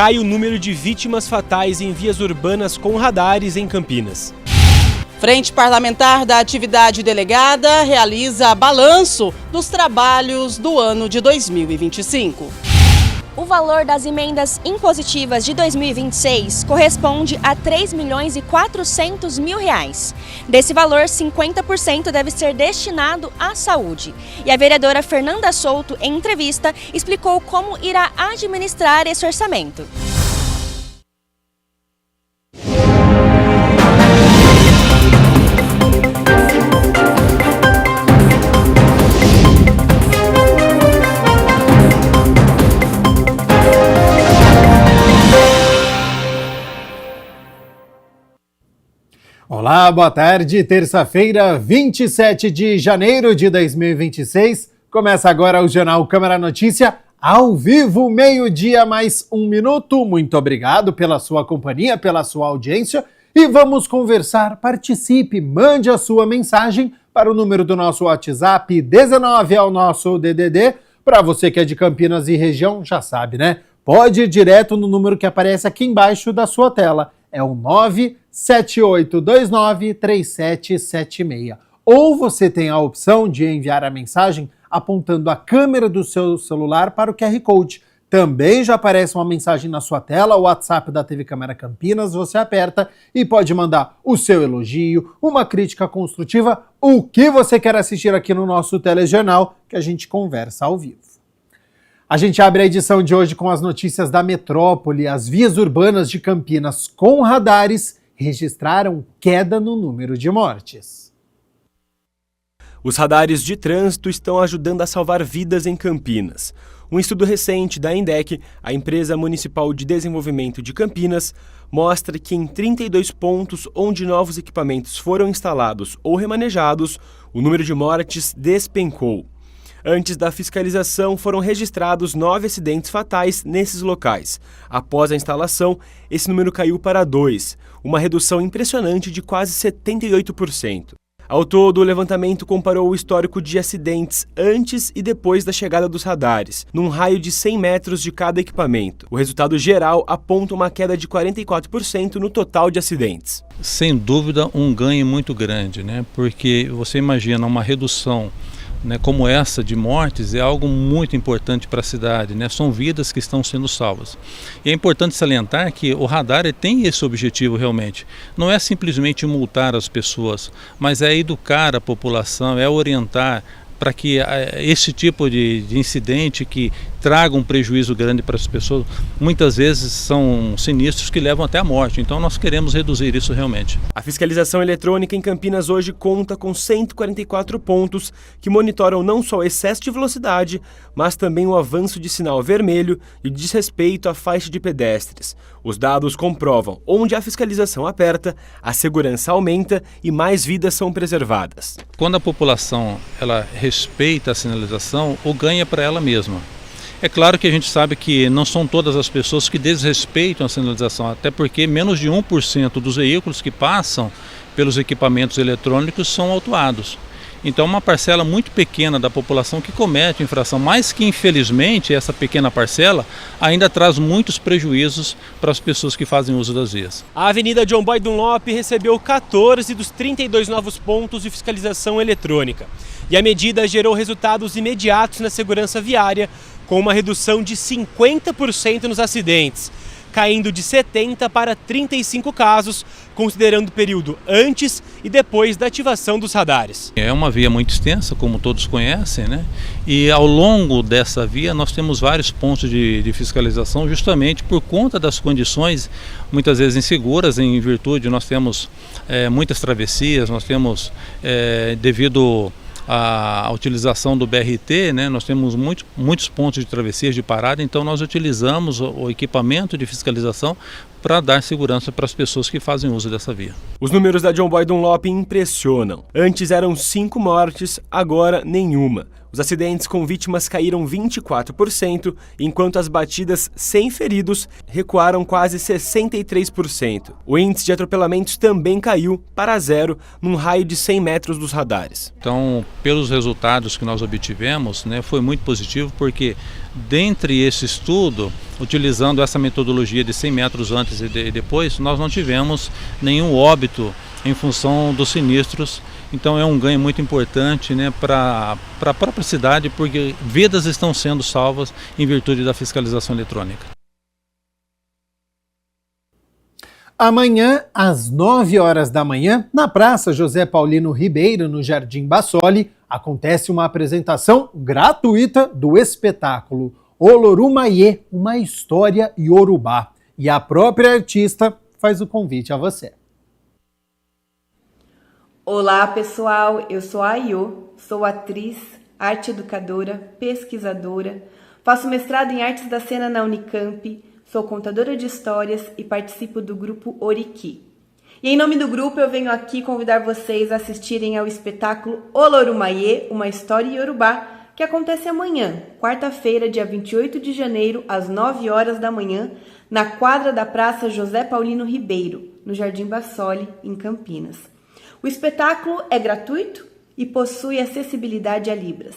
cai o número de vítimas fatais em vias urbanas com radares em Campinas. Frente Parlamentar da Atividade Delegada realiza balanço dos trabalhos do ano de 2025. O valor das emendas impositivas de 2026 corresponde a R$ 3.400.000. Desse valor, 50% deve ser destinado à saúde. E a vereadora Fernanda Souto, em entrevista, explicou como irá administrar esse orçamento. Olá, boa tarde. Terça-feira, 27 de janeiro de 2026. Começa agora o Jornal Câmara Notícia, ao vivo, meio-dia mais 1 minuto. Muito obrigado pela sua companhia, pela sua audiência. E vamos conversar. Participe, mande a sua mensagem para o número do nosso WhatsApp, 19 é o nosso DDD. Para você que é de Campinas e região, já sabe, né? Pode ir direto no número que aparece aqui embaixo da sua tela. É o 978293776. Ou você tem a opção de enviar a mensagem apontando a câmera do seu celular para o QR Code. Também já aparece uma mensagem na sua tela, o WhatsApp da TV Câmara Campinas, você aperta e pode mandar o seu elogio, uma crítica construtiva, o que você quer assistir aqui no nosso telejornal, que a gente conversa ao vivo. A gente abre a edição de hoje com as notícias da metrópole. As vias urbanas de Campinas com radares registraram queda no número de mortes. Os radares de trânsito estão ajudando a salvar vidas em Campinas. Um estudo recente da INDEC, a Empresa Municipal de Desenvolvimento de Campinas, mostra que em 32 pontos onde novos equipamentos foram instalados ou remanejados, o número de mortes despencou. Antes da fiscalização, foram registrados 9 acidentes fatais nesses locais. Após a instalação, esse número caiu para 2, uma redução impressionante de quase 78%. Ao todo, o levantamento comparou o histórico de acidentes antes e depois da chegada dos radares, num raio de 100 metros de cada equipamento. O resultado geral aponta uma queda de 44% no total de acidentes. Sem dúvida, um ganho muito grande, né? Porque você imagina uma redução, né, como essa de mortes, é algo muito importante para a cidade, né? São vidas que estão sendo salvas. E é importante salientar que o radar tem esse objetivo realmente. Não é simplesmente multar as pessoas, mas é educar a população, é orientar para que esse tipo de incidente que traga um prejuízo grande para as pessoas, muitas vezes são sinistros que levam até a morte. Então nós queremos reduzir isso realmente. A fiscalização eletrônica em Campinas hoje conta com 144 pontos que monitoram não só o excesso de velocidade, mas também o avanço de sinal vermelho e o desrespeito à faixa de pedestres. Os dados comprovam onde a fiscalização aperta, a segurança aumenta e mais vidas são preservadas. Quando a população ela respeita a sinalização, o ganho é para ela mesma. É claro que a gente sabe que não são todas as pessoas que desrespeitam a sinalização, até porque menos de 1% dos veículos que passam pelos equipamentos eletrônicos são autuados. Então uma parcela muito pequena da população que comete infração, mas que infelizmente essa pequena parcela ainda traz muitos prejuízos para as pessoas que fazem uso das vias. A Avenida John Boy Dunlop recebeu 14 dos 32 novos pontos de fiscalização eletrônica. E a medida gerou resultados imediatos na segurança viária, com uma redução de 50% nos acidentes, caindo de 70 para 35 casos, considerando o período antes e depois da ativação dos radares. É uma via muito extensa, como todos conhecem, né? E ao longo dessa via nós temos vários pontos de fiscalização, justamente por conta das condições muitas vezes inseguras, em virtude nós temos muitas travessias, nós temos devido a utilização do BRT, né, nós temos muitos pontos de travessias de parada, então nós utilizamos o equipamento de fiscalização para dar segurança para as pessoas que fazem uso dessa via. Os números da John Boy Dunlop impressionam. Antes eram 5 mortes, agora nenhuma. Os acidentes com vítimas caíram 24%, enquanto as batidas sem feridos recuaram quase 63%. O índice de atropelamentos também caiu para zero num raio de 100 metros dos radares. Então, pelos resultados que nós obtivemos, foi muito positivo, porque dentre esse estudo, utilizando essa metodologia de 100 metros antes e depois, nós não tivemos nenhum óbito em função dos sinistros. Então é um ganho muito importante para a própria cidade, porque vidas estão sendo salvas em virtude da fiscalização eletrônica. Amanhã, às 9 horas da manhã, na Praça José Paulino Ribeiro, no Jardim Bassoli, acontece uma apresentação gratuita do espetáculo Olorumaie, uma história iorubá. E a própria artista faz o convite a você. Olá pessoal, eu sou a Ayô, sou atriz, arte educadora, pesquisadora, faço mestrado em artes da cena na Unicamp, sou contadora de histórias e participo do grupo Oriki. E em nome do grupo eu venho aqui convidar vocês a assistirem ao espetáculo Olorumaie, uma história iorubá, que acontece amanhã, quarta-feira, dia 28 de janeiro, às 9 horas da manhã, na quadra da Praça José Paulino Ribeiro, no Jardim Bassoli, em Campinas. O espetáculo é gratuito e possui acessibilidade a Libras.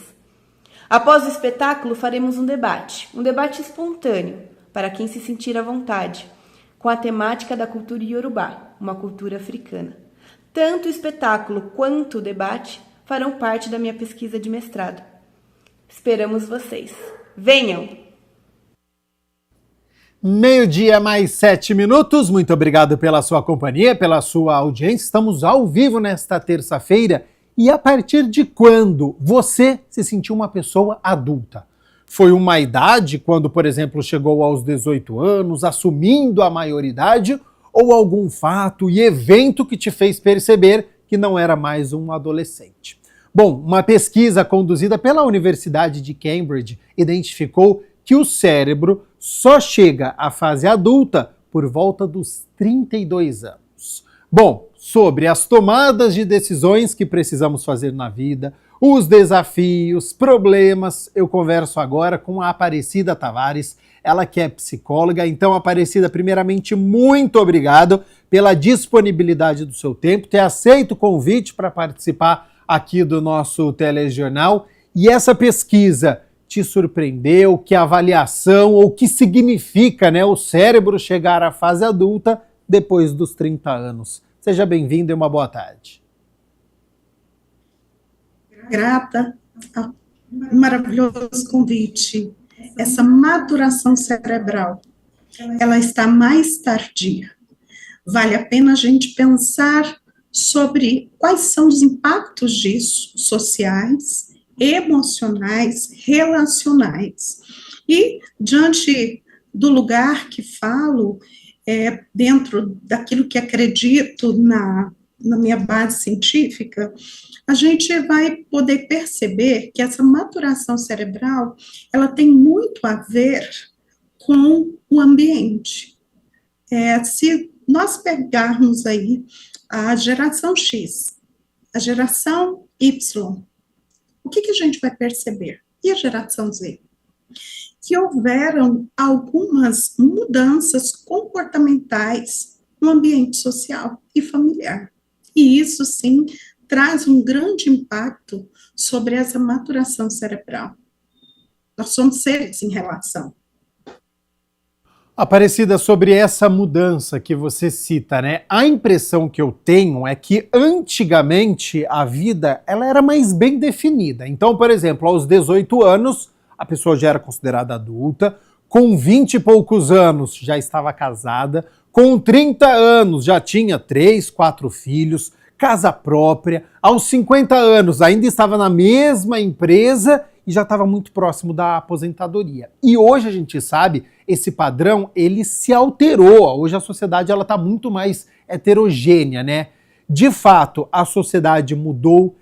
Após o espetáculo, faremos um debate espontâneo, para quem se sentir à vontade, com a temática da cultura iorubá, uma cultura africana. Tanto o espetáculo quanto o debate farão parte da minha pesquisa de mestrado. Esperamos vocês. Venham! 12:07. Muito obrigado pela sua companhia, pela sua audiência. Estamos ao vivo nesta terça-feira. E a partir de quando você se sentiu uma pessoa adulta? Foi uma idade quando, por exemplo, chegou aos 18 anos, assumindo a maioridade, ou algum fato e evento que te fez perceber que não era mais um adolescente? Bom, uma pesquisa conduzida pela Universidade de Cambridge identificou que o cérebro só chega à fase adulta por volta dos 32 anos. Bom, sobre as tomadas de decisões que precisamos fazer na vida, os desafios, problemas, eu converso agora com a Aparecida Tavares, ela que é psicóloga. Então, Aparecida, primeiramente, muito obrigado pela disponibilidade do seu tempo, ter aceito o convite para participar aqui do nosso telejornal. E essa pesquisa te surpreendeu? Que avaliação ou que significa, o cérebro chegar à fase adulta depois dos 30 anos? Seja bem-vindo e uma boa tarde. Grata ao maravilhoso convite. Essa maturação cerebral, ela está mais tardia. Vale a pena a gente pensar sobre quais são os impactos disso, sociais, emocionais, relacionais. E, diante do lugar que falo, dentro daquilo que acredito na minha base científica, a gente vai poder perceber que essa maturação cerebral, ela tem muito a ver com o ambiente. Se nós pegarmos aí a geração X, a geração Y, o que a gente vai perceber? E a geração Z? Que houveram algumas mudanças comportamentais no ambiente social e familiar. E isso, sim, traz um grande impacto sobre essa maturação cerebral. Nós somos seres em relação. Aparecida, sobre essa mudança que você cita, a impressão que eu tenho é que antigamente a vida ela era mais bem definida. Então, por exemplo, aos 18 anos, a pessoa já era considerada adulta, com 20 e poucos anos já estava casada, com 30 anos já tinha 3, 4 filhos, casa própria, aos 50 anos ainda estava na mesma empresa e já estava muito próximo da aposentadoria. E hoje a gente sabe, esse padrão, ele se alterou. Hoje a sociedade está muito mais heterogênea, De fato, a sociedade mudou.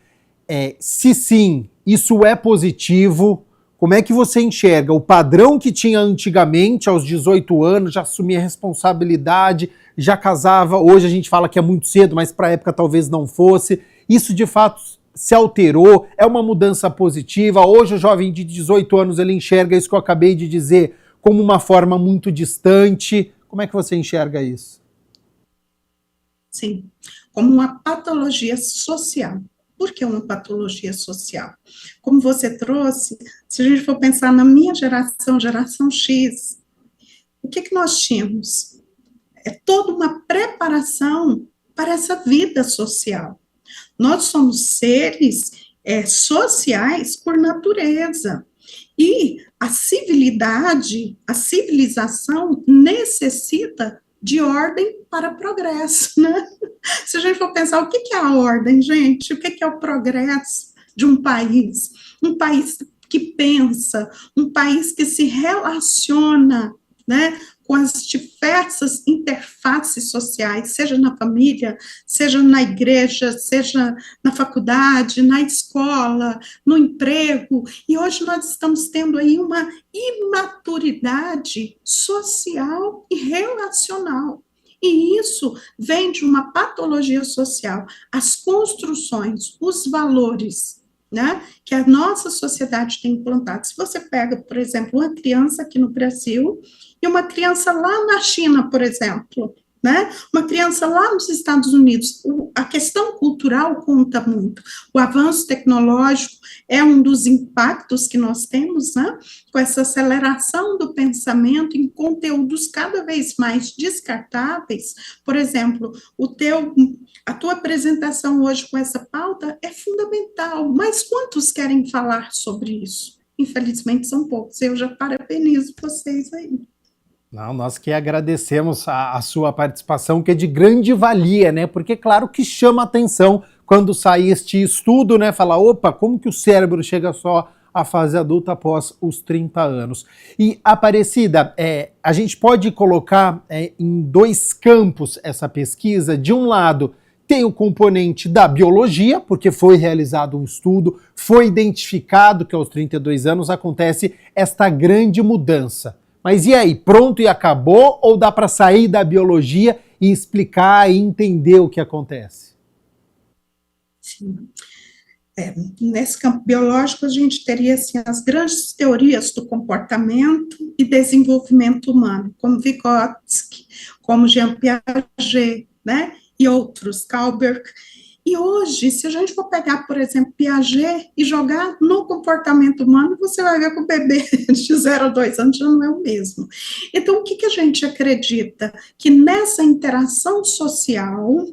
Se sim, isso é positivo. Como é que você enxerga o padrão que tinha antigamente, aos 18 anos, já assumia responsabilidade, já casava? Hoje a gente fala que é muito cedo, mas para a época talvez não fosse. Isso, de fato, se alterou? É uma mudança positiva? Hoje o jovem de 18 anos ele enxerga isso que eu acabei de dizer como uma forma muito distante. Como é que você enxerga isso? Sim, como uma patologia social. Por que uma patologia social? Como você trouxe, se a gente for pensar na minha geração, geração X, o que nós tínhamos? É toda uma preparação para essa vida social. Nós somos seres sociais por natureza. E a civilidade, a civilização necessita de ordem para progresso, né? Se a gente for pensar, o que é a ordem, gente? O que é o progresso de um país? Um país que pensa, um país que se relaciona, né, com as diversas interfaces sociais, seja na família, seja na igreja, seja na faculdade, na escola, no emprego, e hoje nós estamos tendo aí uma imaturidade social e relacional. E isso vem de uma patologia social, as construções, os valores, né, que a nossa sociedade tem implantado. Se você pega, por exemplo, uma criança aqui no Brasil e uma criança lá na China, por exemplo, né, uma criança lá nos Estados Unidos, a questão cultural conta muito. O avanço tecnológico é um dos impactos que nós temos, né, com essa aceleração do pensamento em conteúdos cada vez mais descartáveis. Por exemplo, a tua apresentação hoje com essa pauta é fundamental, mas quantos querem falar sobre isso? Infelizmente são poucos, eu já parabenizo vocês aí. Não, nós que agradecemos a sua participação, que é de grande valia, né? Porque claro que chama atenção quando sai este estudo, né? Falar, opa, como que o cérebro chega só à fase adulta após os 30 anos? E, Aparecida, a gente pode colocar em dois campos essa pesquisa. De um lado, tem o componente da biologia, porque foi realizado um estudo, foi identificado que aos 32 anos acontece esta grande mudança. Mas e aí, pronto e acabou? Ou dá para sair da biologia e explicar e entender o que acontece? Sim. Nesse campo biológico, a gente teria assim, as grandes teorias do comportamento e desenvolvimento humano, como Vygotsky, como Jean Piaget, né? E outros, Kalberg. E hoje, se a gente for pegar, por exemplo, Piaget e jogar no comportamento humano, você vai ver que o bebê de 0 a 2 anos já não é o mesmo. Então, o que a gente acredita? Que nessa interação social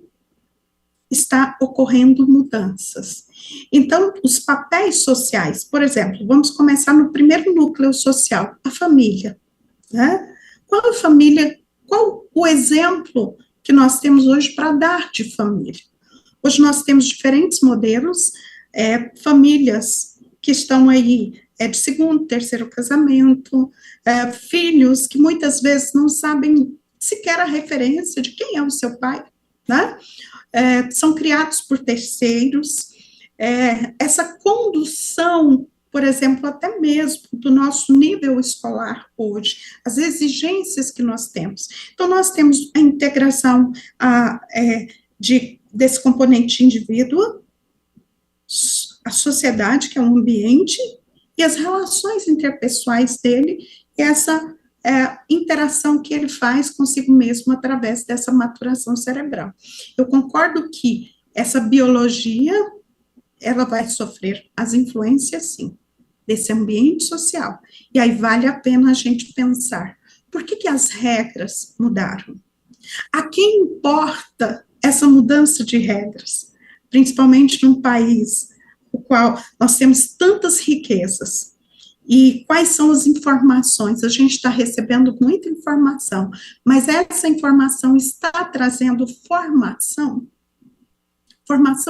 está ocorrendo mudanças. Então, os papéis sociais, por exemplo, vamos começar no primeiro núcleo social, a família, né? Qual o exemplo que nós temos hoje para dar de família? Hoje nós temos diferentes modelos, famílias que estão aí de segundo, terceiro casamento, filhos que muitas vezes não sabem sequer a referência de quem é o seu pai, né? São criados por terceiros. Essa condução, por exemplo, até mesmo do nosso nível escolar hoje, as exigências que nós temos. Então, nós temos a integração desse componente indivíduo, a sociedade, que é o ambiente, e as relações interpessoais dele, e essa interação que ele faz consigo mesmo através dessa maturação cerebral. Eu concordo que essa biologia, ela vai sofrer as influências, sim, desse ambiente social. E aí vale a pena a gente pensar, por que as regras mudaram? A quem importa essa mudança de regras? Principalmente num país no qual nós temos tantas riquezas. E quais são as informações? A gente está recebendo muita informação, mas essa informação está trazendo formação,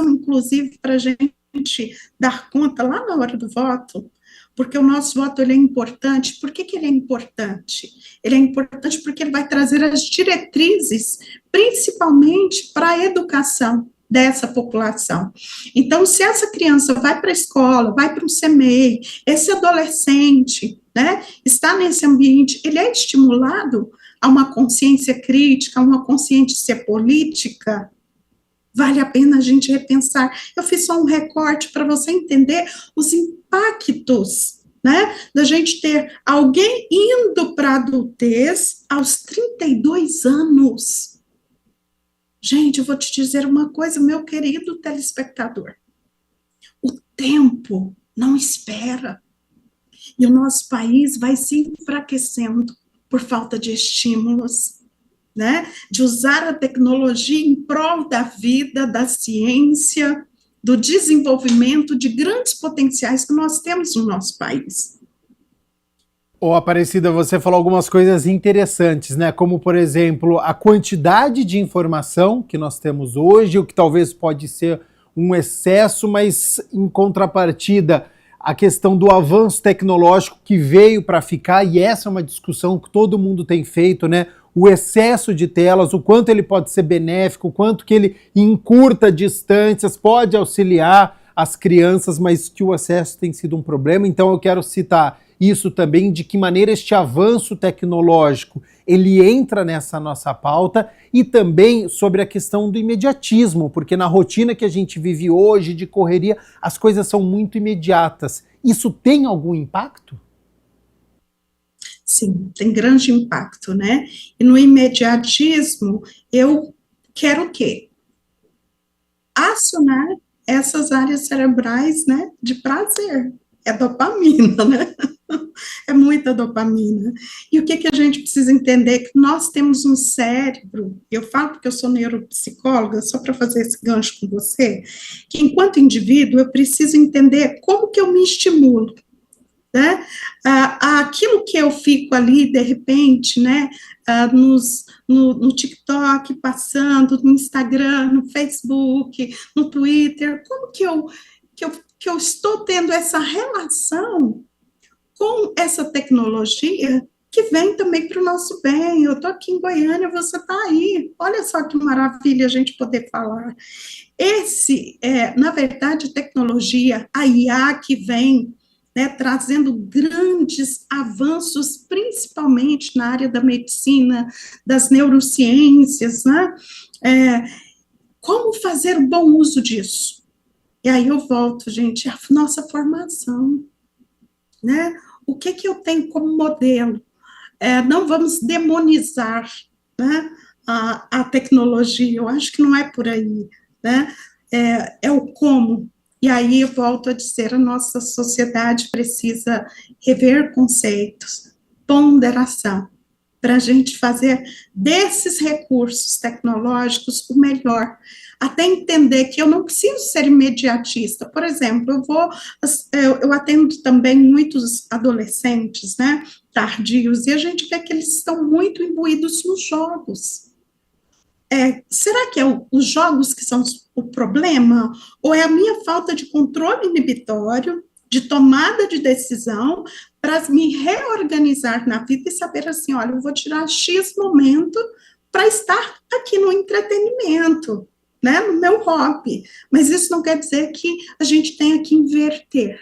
inclusive, para a gente dar conta lá na hora do voto, porque o nosso voto ele é importante. Por que ele é importante? Ele é importante porque ele vai trazer as diretrizes, principalmente para a educação dessa população. Então, se essa criança vai para a escola, vai para um CMEI, esse adolescente, né, está nesse ambiente, ele é estimulado a uma consciência crítica, a uma consciência política, Vale a pena a gente repensar. Eu fiz só um recorte para você entender os impactos, né, da gente ter alguém indo para a adultez aos 32 anos. Gente, eu vou te dizer uma coisa, meu querido telespectador. O tempo não espera. E o nosso país vai se enfraquecendo por falta de estímulos, né? De usar a tecnologia em prol da vida, da ciência, do desenvolvimento de grandes potenciais que nós temos no nosso país. Ô, Aparecida, você falou algumas coisas interessantes, né? Como, por exemplo, a quantidade de informação que nós temos hoje, o que talvez pode ser um excesso, mas em contrapartida, a questão do avanço tecnológico que veio para ficar, e essa é uma discussão que todo mundo tem feito, né? O excesso de telas, o quanto ele pode ser benéfico, o quanto que ele encurta distâncias, pode auxiliar as crianças, mas que o excesso tem sido um problema. Então eu quero citar isso também, de que maneira este avanço tecnológico ele entra nessa nossa pauta, e também sobre a questão do imediatismo, porque na rotina que a gente vive hoje, de correria, as coisas são muito imediatas. Isso tem algum impacto? Sim, tem grande impacto, né? E no imediatismo, eu quero o quê? Acionar essas áreas cerebrais, né, de prazer. É dopamina, né? É muita dopamina. E o que a gente precisa entender? Que nós temos um cérebro, eu falo porque eu sou neuropsicóloga, só para fazer esse gancho com você, que enquanto indivíduo eu preciso entender como que eu me estimulo, né? Aquilo que eu fico ali, de repente, né, no TikTok, passando, no Instagram, no Facebook, no Twitter, como que eu estou tendo essa relação com essa tecnologia que vem também para o nosso bem. Eu estou aqui em Goiânia, você está aí. Olha só que maravilha a gente poder falar. Na verdade, tecnologia, a IA que vem, né, trazendo grandes avanços, principalmente na área da medicina, das neurociências, né? Como fazer um bom uso disso? E aí eu volto, gente, à nossa formação, né? O que eu tenho como modelo? Não vamos demonizar, né, a tecnologia, eu acho que não é por aí, né? É o como. E aí eu volto a dizer, a nossa sociedade precisa rever conceitos, ponderação, para a gente fazer desses recursos tecnológicos o melhor. Até entender que eu não preciso ser imediatista. Por exemplo, eu atendo também muitos adolescentes, né, tardios, e a gente vê que eles estão muito imbuídos nos jogos. Será que é os jogos que são o problema? Ou é a minha falta de controle inibitório, de tomada de decisão, para me reorganizar na vida e saber assim, olha, eu vou tirar X momento para estar aqui no entretenimento, né, no meu hobby, mas isso não quer dizer que a gente tenha que inverter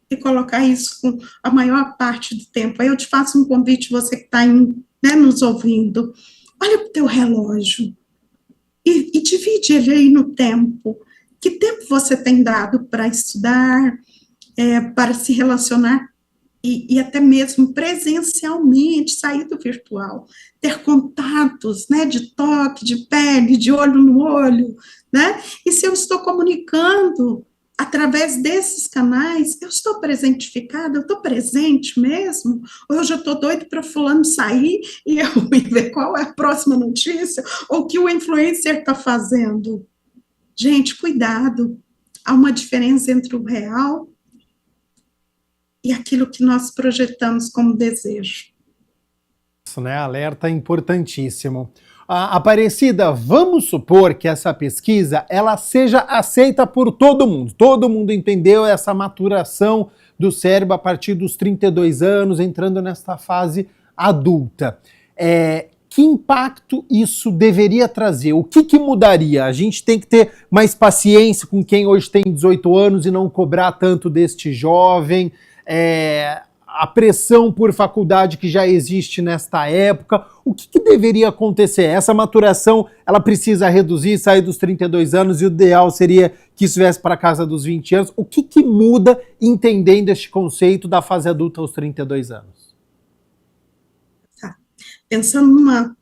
e colocar isso com a maior parte do tempo. Aí eu te faço um convite, você que está, né, nos ouvindo, olha para o teu relógio e divide ele aí no tempo. Que tempo você tem dado para estudar, para se relacionar e até mesmo presencialmente, sair do virtual, ter contatos, né, de toque, de pele, de olho no olho, né? E se eu estou comunicando através desses canais, eu estou presentificada, eu estou presente mesmo? Ou eu já estou doido para fulano sair e eu ver qual é a próxima notícia, ou o que o influencer está fazendo? Gente, cuidado, há uma diferença entre o real e aquilo que nós projetamos como desejo. Isso, né? Alerta importantíssimo. Aparecida, vamos supor que essa pesquisa ela seja aceita por todo mundo entendeu essa maturação do cérebro a partir dos 32 anos, entrando nesta fase adulta. Que impacto isso deveria trazer? O que mudaria? A gente tem que ter mais paciência com quem hoje tem 18 anos e não cobrar tanto deste jovem. a pressão por faculdade que já existe nesta época? O que deveria acontecer? Essa maturação, ela precisa reduzir, sair dos 32 anos, e o ideal seria que isso viesse para casa dos 20 anos. O que muda entendendo este conceito da fase adulta aos 32 anos? Tá. Pensando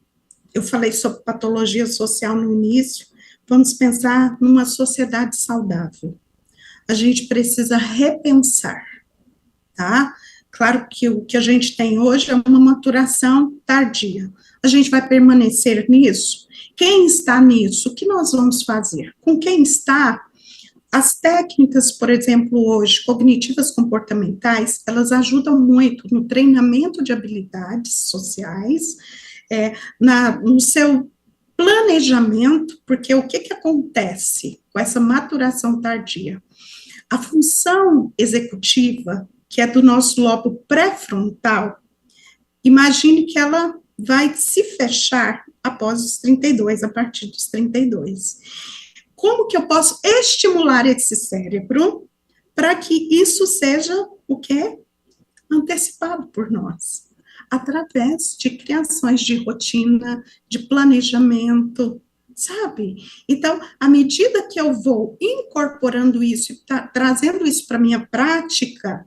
eu falei sobre patologia social no início, vamos pensar numa sociedade saudável. A gente precisa repensar, tá? Claro que o que a gente tem hoje é uma maturação tardia. A gente vai permanecer nisso? Quem está nisso? O que nós vamos fazer? Com quem está? As técnicas, por exemplo, hoje, cognitivas comportamentais, elas ajudam muito no treinamento de habilidades sociais, no seu planejamento, porque o que acontece com essa maturação tardia? A função executiva, que é do nosso lobo pré-frontal, imagine que ela vai se fechar após os 32, a partir dos 32. Como que eu posso estimular esse cérebro para que isso seja o quê? Antecipado por nós, através de criações de rotina, de planejamento, sabe? Então, à medida que eu vou incorporando isso e trazendo isso para a minha prática,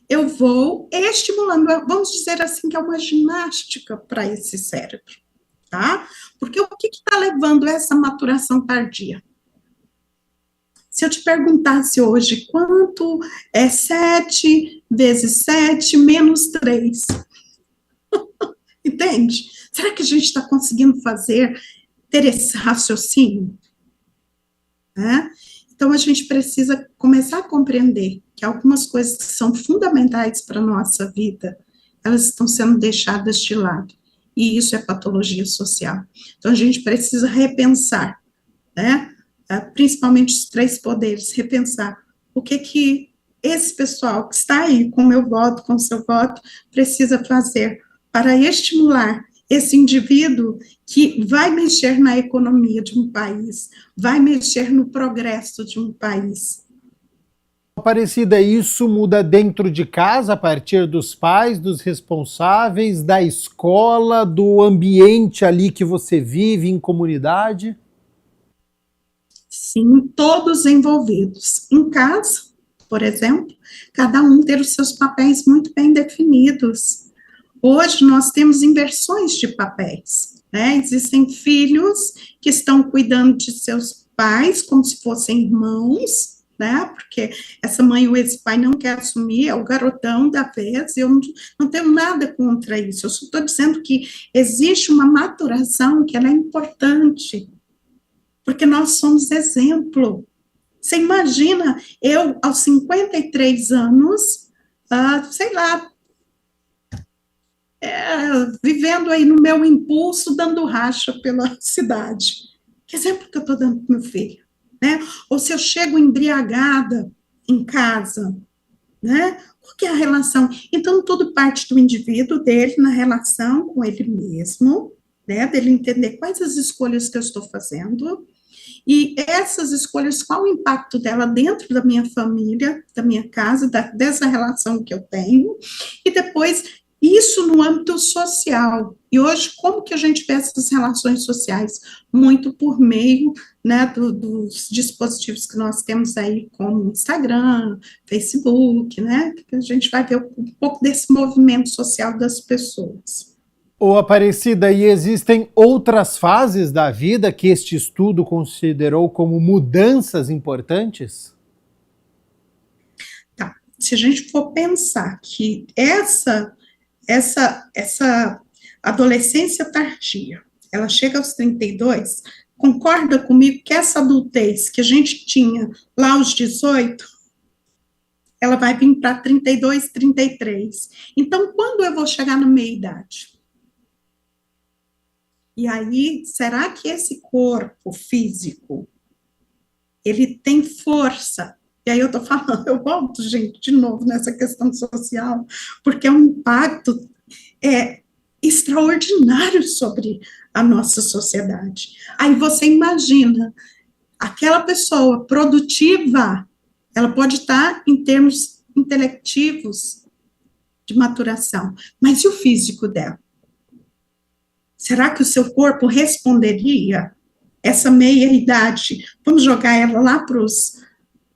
eu vou estimulando, vamos dizer assim, que é uma ginástica para esse cérebro, tá? Porque o que está levando a essa maturação tardia? Se eu te perguntasse hoje, quanto é 7 vezes 7 menos 3? Entende? Será que a gente está conseguindo ter esse raciocínio? Então, a gente precisa começar a compreender que algumas coisas que são fundamentais para a nossa vida, elas estão sendo deixadas de lado. E isso é patologia social. Então, a gente precisa repensar, né? Principalmente os 3 poderes, repensar o que esse pessoal que está aí com o meu voto, com o seu voto, precisa fazer para estimular esse indivíduo que vai mexer na economia de um país, vai mexer no progresso de um país. Aparecida, isso muda dentro de casa, a partir dos pais, dos responsáveis, da escola, do ambiente ali que você vive, em comunidade? Sim, todos envolvidos. Em casa, por exemplo, cada um ter os seus papéis muito bem definidos. Hoje nós temos inversões de papéis, né? Existem filhos que estão cuidando de seus pais como se fossem irmãos, né? Porque essa mãe ou esse pai não quer assumir, é o garotão da vez, e eu não tenho nada contra isso, eu só estou dizendo que existe uma maturação que ela é importante, porque nós somos exemplo. Você imagina, eu aos 53 anos, sei lá, vivendo aí no meu impulso, dando racha pela cidade. Que exemplo que eu estou dando para o meu filho? Né? Ou se eu chego embriagada em casa, né? Qual que é a relação? Então, tudo parte do indivíduo, dele, na relação com ele mesmo, né? Dele entender quais as escolhas que eu estou fazendo, e essas escolhas, qual o impacto dela dentro da minha família, da minha casa, dessa relação que eu tenho, e depois isso no âmbito social. E hoje, como que a gente vê essas relações sociais? Muito por meio, né, dos dispositivos que nós temos aí, como Instagram, Facebook, né, que a gente vai ver um pouco desse movimento social das pessoas. Aparecida, e existem outras fases da vida que este estudo considerou como mudanças importantes? Tá, se a gente for pensar que essa adolescência tardia, ela chega aos 32, concorda comigo que essa adultez que a gente tinha lá aos 18, ela vai vir para 32, 33. Então, quando eu vou chegar na meia-idade? E aí, será que esse corpo físico, ele tem força? E aí eu estou falando, eu volto, gente, de novo nessa questão social, porque é um impacto extraordinário sobre a nossa sociedade. Aí você imagina, aquela pessoa produtiva, ela pode estar em termos intelectivos de maturação. Mas e o físico dela? Será que o seu corpo responderia essa meia-idade? Vamos jogar ela lá para os...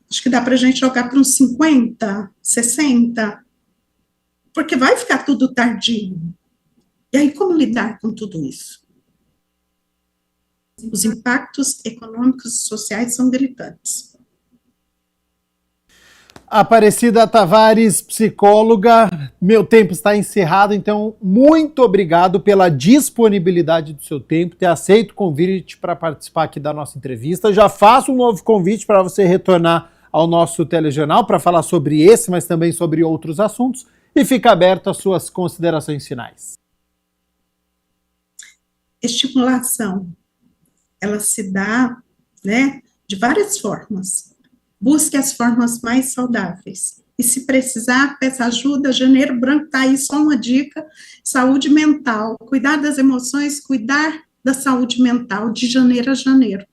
Acho que dá para a gente jogar para uns 50, 60, porque vai ficar tudo tardio. E aí, como lidar com tudo isso? Os impactos econômicos e sociais são gritantes. Aparecida Tavares, psicóloga, meu tempo está encerrado, então muito obrigado pela disponibilidade do seu tempo, ter aceito o convite para participar aqui da nossa entrevista. Já faço um novo convite para você retornar ao nosso telejornal para falar sobre esse, mas também sobre outros assuntos, e fica aberto às suas considerações finais. Estimulação, ela se dá, né, de várias formas. Busque as formas mais saudáveis. E se precisar, peça ajuda. Janeiro Branco está aí, só uma dica: saúde mental, cuidar das emoções, cuidar da saúde mental de janeiro a janeiro.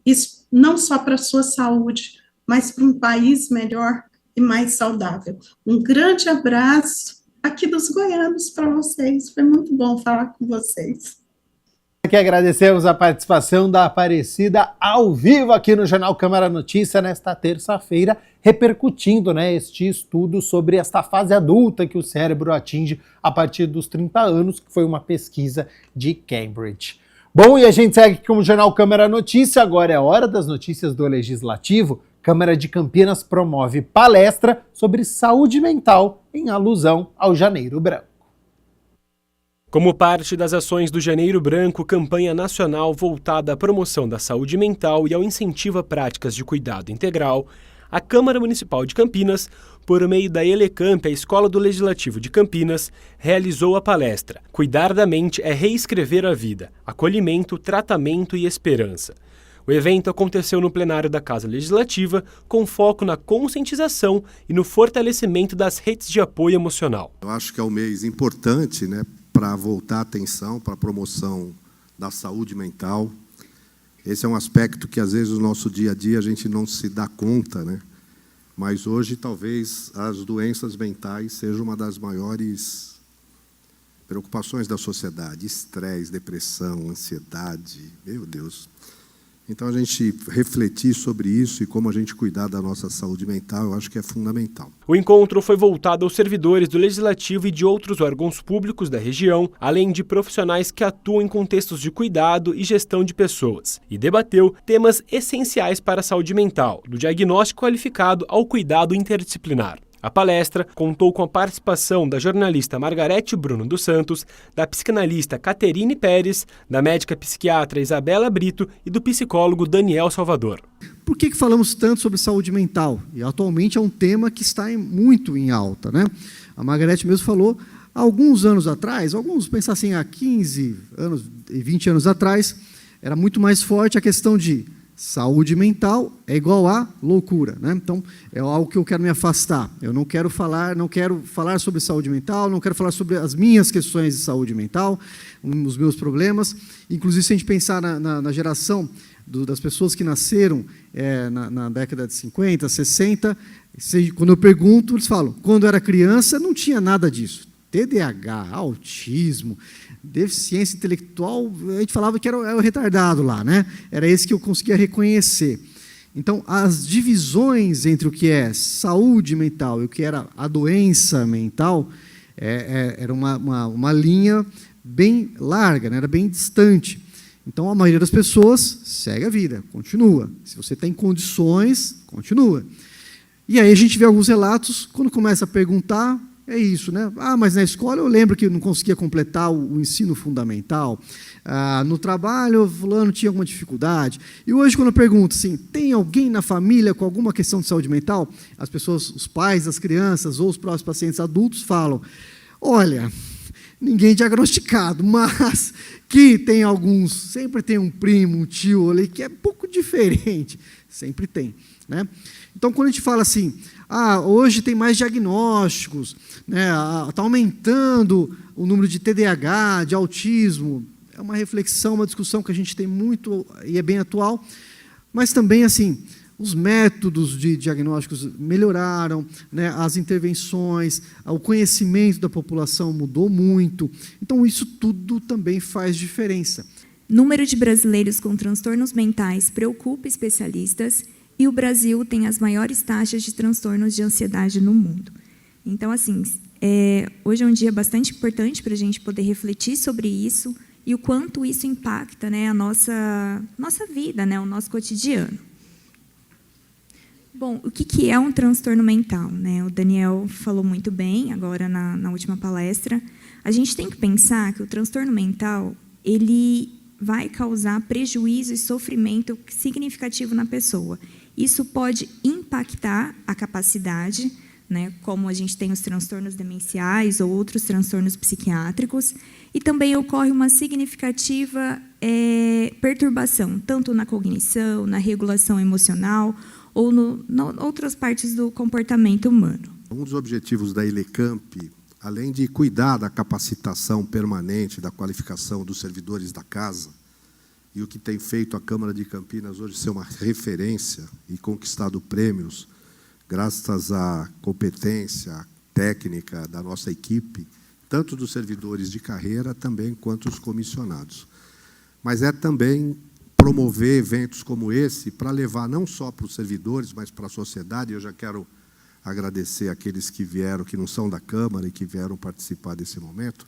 Isso não só para a sua saúde, mas para um país melhor e mais saudável. Um grande abraço aqui dos goianos para vocês. Foi muito bom falar com vocês. Aqui agradecemos a participação da Aparecida ao vivo aqui no Jornal Câmara Notícia nesta terça-feira, repercutindo, né, este estudo sobre esta fase adulta que o cérebro atinge a partir dos 30 anos, que foi uma pesquisa de Cambridge. Bom, e a gente segue com o Jornal Câmara Notícia. Agora é hora das notícias do Legislativo. Câmara de Campinas promove palestra sobre saúde mental em alusão ao Janeiro Branco. Como parte das ações do Janeiro Branco, campanha nacional voltada à promoção da saúde mental e ao incentivo a práticas de cuidado integral, a Câmara Municipal de Campinas, por meio da Elecamp, a Escola do Legislativo de Campinas, realizou a palestra Cuidar da Mente é Reescrever a Vida, Acolhimento, Tratamento e Esperança. O evento aconteceu no plenário da Casa Legislativa, com foco na conscientização e no fortalecimento das redes de apoio emocional. Eu acho que é um mês importante, né, para voltar a atenção para a promoção da saúde mental. Esse é um aspecto que, às vezes, no nosso dia a dia a gente não se dá conta, né? Mas hoje, talvez, as doenças mentais sejam uma das maiores preocupações da sociedade. Estresse, depressão, ansiedade, meu Deus. Então, a gente refletir sobre isso e como a gente cuidar da nossa saúde mental, eu acho que é fundamental. O encontro foi voltado aos servidores do Legislativo e de outros órgãos públicos da região, além de profissionais que atuam em contextos de cuidado e gestão de pessoas, e debateu temas essenciais para a saúde mental, do diagnóstico qualificado ao cuidado interdisciplinar. A palestra contou com a participação da jornalista Margarete Bruno dos Santos, da psicanalista Caterine Pérez, da médica psiquiatra Isabela Brito e do psicólogo Daniel Salvador. Por que falamos tanto sobre saúde mental? E atualmente é um tema que está muito em alta, né? A Margarete mesmo falou, há alguns anos atrás, alguns pensassem há 15 anos e 20 anos atrás, era muito mais forte a questão de saúde mental é igual a loucura, né? Então, é algo que eu quero me afastar. Eu não quero falar sobre saúde mental, não quero falar sobre as minhas questões de saúde mental, os meus problemas. Inclusive, se a gente pensar na geração das pessoas que nasceram na década de 50, 60, quando eu pergunto, eles falam, quando eu era criança, não tinha nada disso. TDAH, autismo, deficiência intelectual, a gente falava que era o retardado lá, né? Era esse que eu conseguia reconhecer. Então, as divisões entre o que é saúde mental e o que era a doença mental era uma linha bem larga, né? Era bem distante. Então, a maioria das pessoas segue a vida, continua. Se você tem condições, continua. E aí a gente vê alguns relatos, quando começa a perguntar, é isso, né? Ah, mas na escola eu lembro que eu não conseguia completar o ensino fundamental. No trabalho, fulano tinha alguma dificuldade. E hoje, quando eu pergunto assim, tem alguém na família com alguma questão de saúde mental? As pessoas, os pais das crianças ou os próprios pacientes adultos falam, olha, ninguém diagnosticado, mas que tem alguns, sempre tem um primo, um tio ali que é um pouco diferente. Sempre tem, né? Então, quando a gente fala assim, hoje tem mais diagnósticos, né, está aumentando o número de TDAH, de autismo, é uma reflexão, uma discussão que a gente tem muito e é bem atual, mas também, assim, os métodos de diagnósticos melhoraram, né, as intervenções, o conhecimento da população mudou muito. Então, isso tudo também faz diferença. Número de brasileiros com transtornos mentais preocupa especialistas e o Brasil tem as maiores taxas de transtornos de ansiedade no mundo. Então, assim, hoje é um dia bastante importante para a gente poder refletir sobre isso e o quanto isso impacta, né, a nossa vida, né, o nosso cotidiano. Bom, o que é um transtorno mental, né? O Daniel falou muito bem agora na última palestra. A gente tem que pensar que o transtorno mental ele vai causar prejuízo e sofrimento significativo na pessoa. Isso pode impactar a capacidade, né, como a gente tem os transtornos demenciais ou outros transtornos psiquiátricos, e também ocorre uma significativa perturbação, tanto na cognição, na regulação emocional, ou outras partes do comportamento humano. Um dos objetivos da Elecamp, além de cuidar da capacitação permanente, da qualificação dos servidores da casa, e o que tem feito a Câmara de Campinas hoje ser uma referência e conquistado prêmios, graças à competência técnica da nossa equipe, tanto dos servidores de carreira também quanto os comissionados. Mas é também promover eventos como esse para levar não só para os servidores, mas para a sociedade. Eu já quero agradecer aqueles que vieram, que não são da Câmara e que vieram participar desse momento,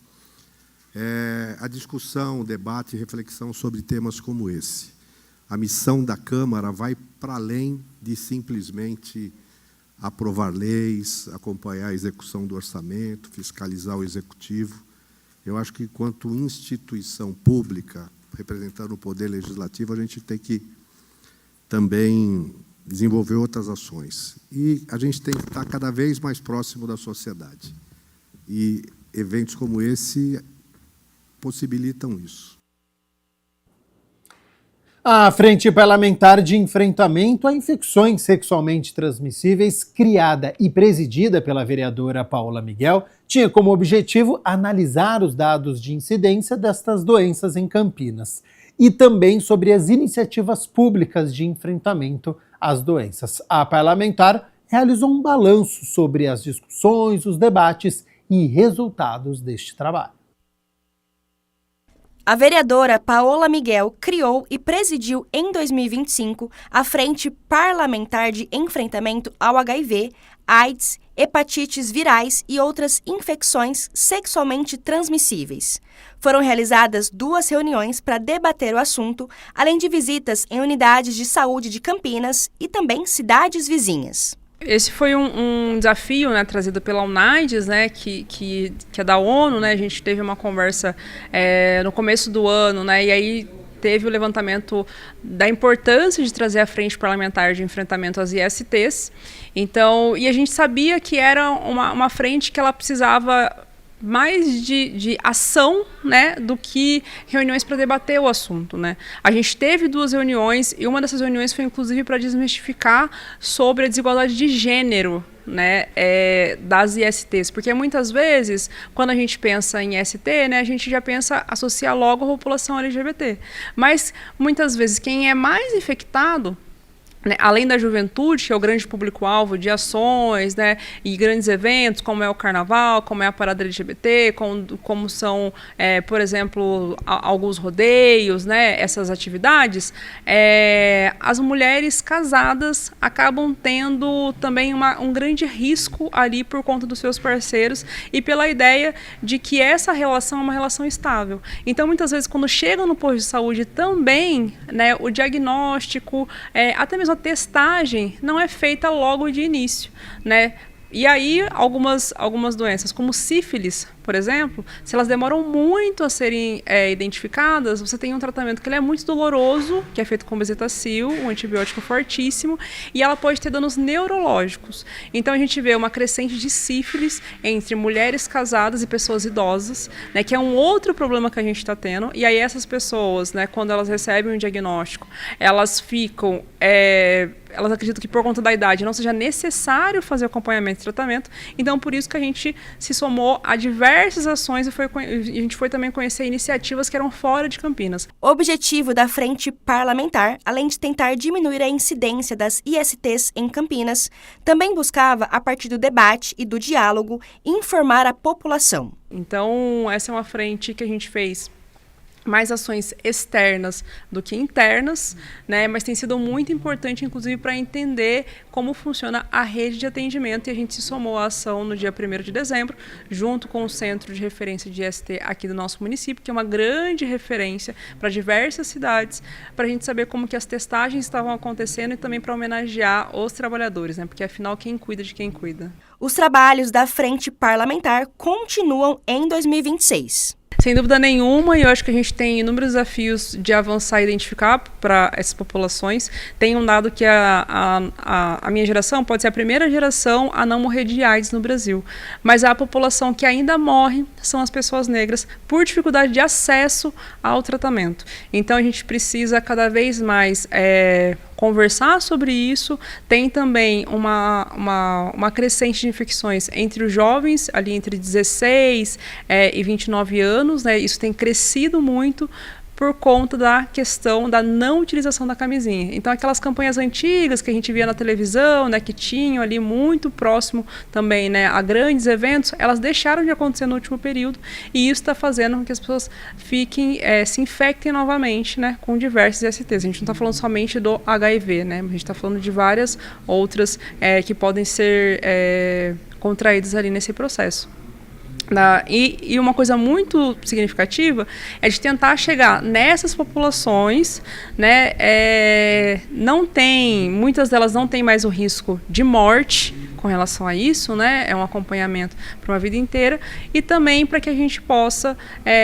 a discussão, o debate e reflexão sobre temas como esse. A missão da Câmara vai para além de simplesmente aprovar leis, acompanhar a execução do orçamento, fiscalizar o executivo. Eu acho que, enquanto instituição pública, representando o Poder Legislativo, a gente tem que também desenvolver outras ações. E a gente tem que estar cada vez mais próximo da sociedade. E eventos como esse possibilitam isso. A Frente Parlamentar de Enfrentamento a Infecções Sexualmente Transmissíveis, criada e presidida pela vereadora Paola Miguel, tinha como objetivo analisar os dados de incidência destas doenças em Campinas e também sobre as iniciativas públicas de enfrentamento às doenças. A parlamentar realizou um balanço sobre as discussões, os debates e resultados deste trabalho. A vereadora Paola Miguel criou e presidiu em 2025 a Frente Parlamentar de Enfrentamento ao HIV, AIDS, hepatites virais e outras infecções sexualmente transmissíveis. Foram realizadas 2 reuniões para debater o assunto, além de visitas em unidades de saúde de Campinas e também cidades vizinhas. Esse foi um desafio, né, trazido pela UNAIDS, né, que é da ONU, né, a gente teve uma conversa no começo do ano, né, e aí teve o levantamento da importância de trazer a Frente Parlamentar de Enfrentamento às ISTs. Então, e a gente sabia que era uma frente que ela precisava mais de ação, né, do que reuniões para debater o assunto, né. A gente teve 2 reuniões e uma dessas reuniões foi inclusive para desmistificar sobre a desigualdade de gênero, né, das ISTs, porque muitas vezes quando a gente pensa em IST, né, a gente já pensa associar logo a população LGBT, mas muitas vezes quem é mais infectado, né, além da juventude, que é o grande público-alvo de ações, né, e grandes eventos, como é o Carnaval, como é a Parada LGBT, como são, por exemplo, alguns rodeios, né, essas atividades, as mulheres casadas acabam tendo também um grande risco ali por conta dos seus parceiros e pela ideia de que essa relação é uma relação estável. Então, muitas vezes, quando chegam no posto de saúde também, né, o diagnóstico, até mesmo a testagem não é feita logo de início, né? E aí, algumas doenças, como sífilis, por exemplo, se elas demoram muito a serem identificadas, você tem um tratamento que ele é muito doloroso, que é feito com bezetacil, um antibiótico fortíssimo, e ela pode ter danos neurológicos. Então, a gente vê uma crescente de sífilis entre mulheres casadas e pessoas idosas, né, que é um outro problema que a gente está tendo. E aí, essas pessoas, né, quando elas recebem um diagnóstico, elas ficam... elas acreditam que por conta da idade não seja necessário fazer acompanhamento e tratamento, então por isso que a gente se somou a diversos diversas ações e a gente foi também conhecer iniciativas que eram fora de Campinas. O objetivo da Frente Parlamentar, além de tentar diminuir a incidência das ISTs em Campinas, também buscava, a partir do debate e do diálogo, informar a população. Então, essa é uma frente que a gente fez mais ações externas do que internas, né? Mas tem sido muito importante, inclusive, para entender como funciona a rede de atendimento, e a gente se somou à ação no dia 1º de dezembro, junto com o Centro de Referência de IST aqui do nosso município, que é uma grande referência para diversas cidades, para a gente saber como que as testagens estavam acontecendo e também para homenagear os trabalhadores, né? Porque afinal, quem cuida de quem cuida. Os trabalhos da Frente Parlamentar continuam em 2026. Sem dúvida nenhuma, e eu acho que a gente tem inúmeros desafios de avançar e identificar para essas populações. Tem um dado que a minha geração pode ser a primeira geração a não morrer de AIDS no Brasil, mas a população que ainda morre são as pessoas negras por dificuldade de acesso ao tratamento. Então a gente precisa cada vez mais conversar sobre isso. Tem também uma crescente de infecções entre os jovens, ali entre 16 e 29 anos, né? Isso tem crescido muito por conta da questão da não utilização da camisinha. Então, aquelas campanhas antigas que a gente via na televisão, né, que tinham ali muito próximo também, né, a grandes eventos, elas deixaram de acontecer no último período, e isso está fazendo com que as pessoas se infectem novamente, né, com diversos ISTs. A gente não está falando somente do HIV, né, a gente está falando de várias outras que podem ser contraídas ali nesse processo. E uma coisa muito significativa é de tentar chegar nessas populações, né, muitas delas não têm mais o risco de morte com relação a isso, né, é um acompanhamento para uma vida inteira, e também para que a gente possa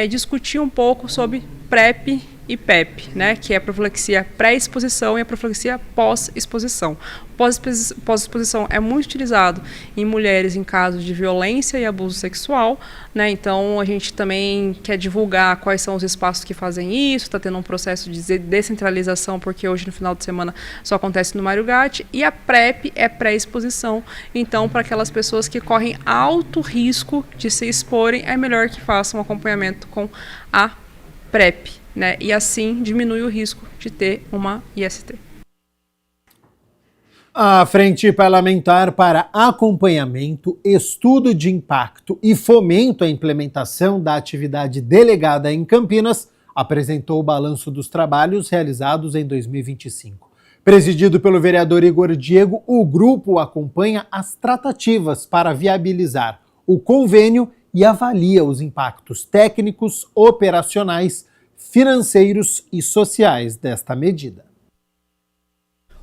discutir um pouco sobre PrEP e PEP, né, que é a profilaxia pré-exposição e a profilaxia pós-exposição. Pós-exposição é muito utilizado em mulheres em casos de violência e abuso sexual, né, então a gente também quer divulgar quais são os espaços que fazem isso, está tendo um processo de descentralização, porque hoje no final de semana só acontece no Mário Gatti, e a PrEP é pré-exposição, então para aquelas pessoas que correm alto risco de se exporem, é melhor que façam um acompanhamento com a PrEP, né? E assim diminui o risco de ter uma IST. A Frente Parlamentar para Acompanhamento, Estudo de Impacto e Fomento à Implementação da Atividade Delegada em Campinas apresentou o balanço dos trabalhos realizados em 2025. Presidido pelo vereador Igor Diego, o grupo acompanha as tratativas para viabilizar o convênio e avalia os impactos técnicos, operacionais, financeiros e sociais desta medida.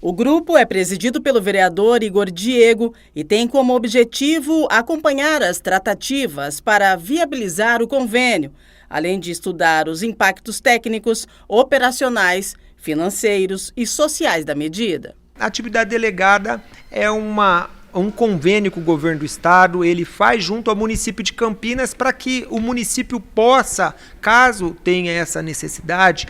O grupo é presidido pelo vereador Igor Diego e tem como objetivo acompanhar as tratativas para viabilizar o convênio, além de estudar os impactos técnicos, operacionais, financeiros e sociais da medida. A atividade delegada é um convênio com o governo do estado, ele faz junto ao município de Campinas para que o município possa, caso tenha essa necessidade,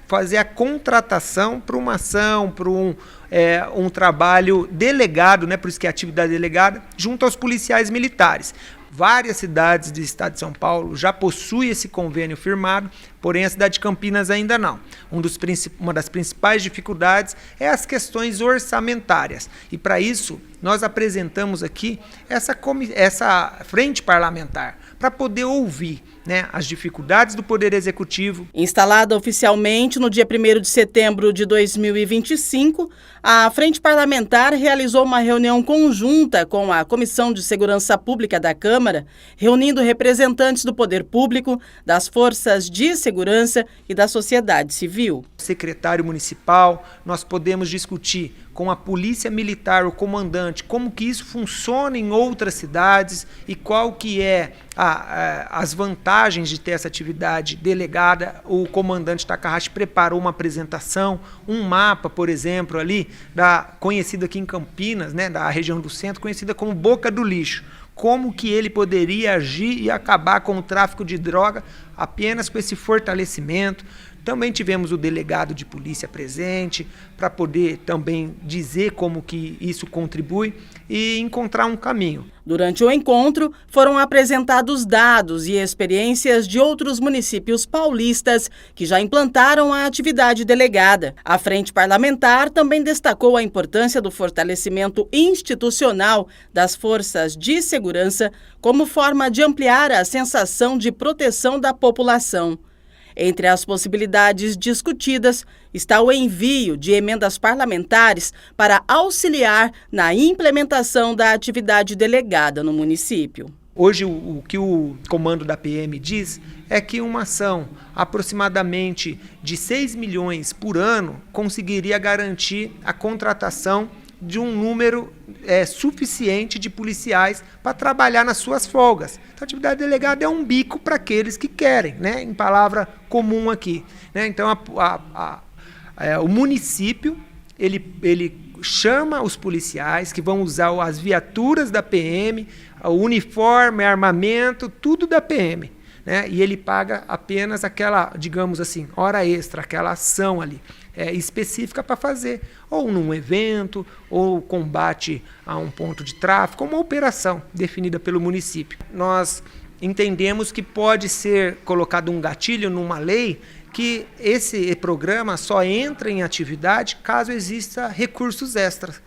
fazer a contratação para uma ação, para um trabalho delegado, né, por isso que é atividade delegada, junto aos policiais militares. Várias cidades do estado de São Paulo já possuem esse convênio firmado, porém a cidade de Campinas ainda não. Uma das principais dificuldades é as questões orçamentárias. E para isso, nós apresentamos aqui essa frente parlamentar, para poder ouvir, né, as dificuldades do Poder Executivo. Instalada oficialmente no dia 1º de setembro de 2025, a Frente Parlamentar realizou uma reunião conjunta com a Comissão de Segurança Pública da Câmara, reunindo representantes do poder público, das forças de segurança e da sociedade civil. Secretário municipal, nós podemos discutir com a polícia militar, o comandante, como que isso funciona em outras cidades e qual que é as vantagens de ter essa atividade delegada. O comandante Takahashi preparou uma apresentação, um mapa, por exemplo, ali, conhecido aqui em Campinas, né, da região do centro, conhecida como Boca do Lixo. Como que ele poderia agir e acabar com o tráfico de droga apenas com esse fortalecimento. Também tivemos o delegado de polícia presente para poder também dizer como que isso contribui e encontrar um caminho. Durante o encontro, foram apresentados dados e experiências de outros municípios paulistas que já implantaram a atividade delegada. A Frente Parlamentar também destacou a importância do fortalecimento institucional das forças de segurança como forma de ampliar a sensação de proteção da população. Entre as possibilidades discutidas está o envio de emendas parlamentares para auxiliar na implementação da atividade delegada no município. Hoje, o que o comando da PM diz é que uma ação aproximadamente de 6 milhões por ano conseguiria garantir a contratação de um número suficiente de policiais para trabalhar nas suas folgas. Então, a atividade delegada é um bico para aqueles que querem, né? Em palavra comum aqui, né? Então, o município ele chama os policiais que vão usar as viaturas da PM, o uniforme, armamento, tudo da PM, né? E ele paga apenas aquela, digamos assim, hora extra, aquela ação ali. Específica para fazer, ou num evento, ou combate a um ponto de tráfico, uma operação definida pelo município. Nós entendemos que pode ser colocado um gatilho numa lei que esse programa só entra em atividade caso exista recursos extras,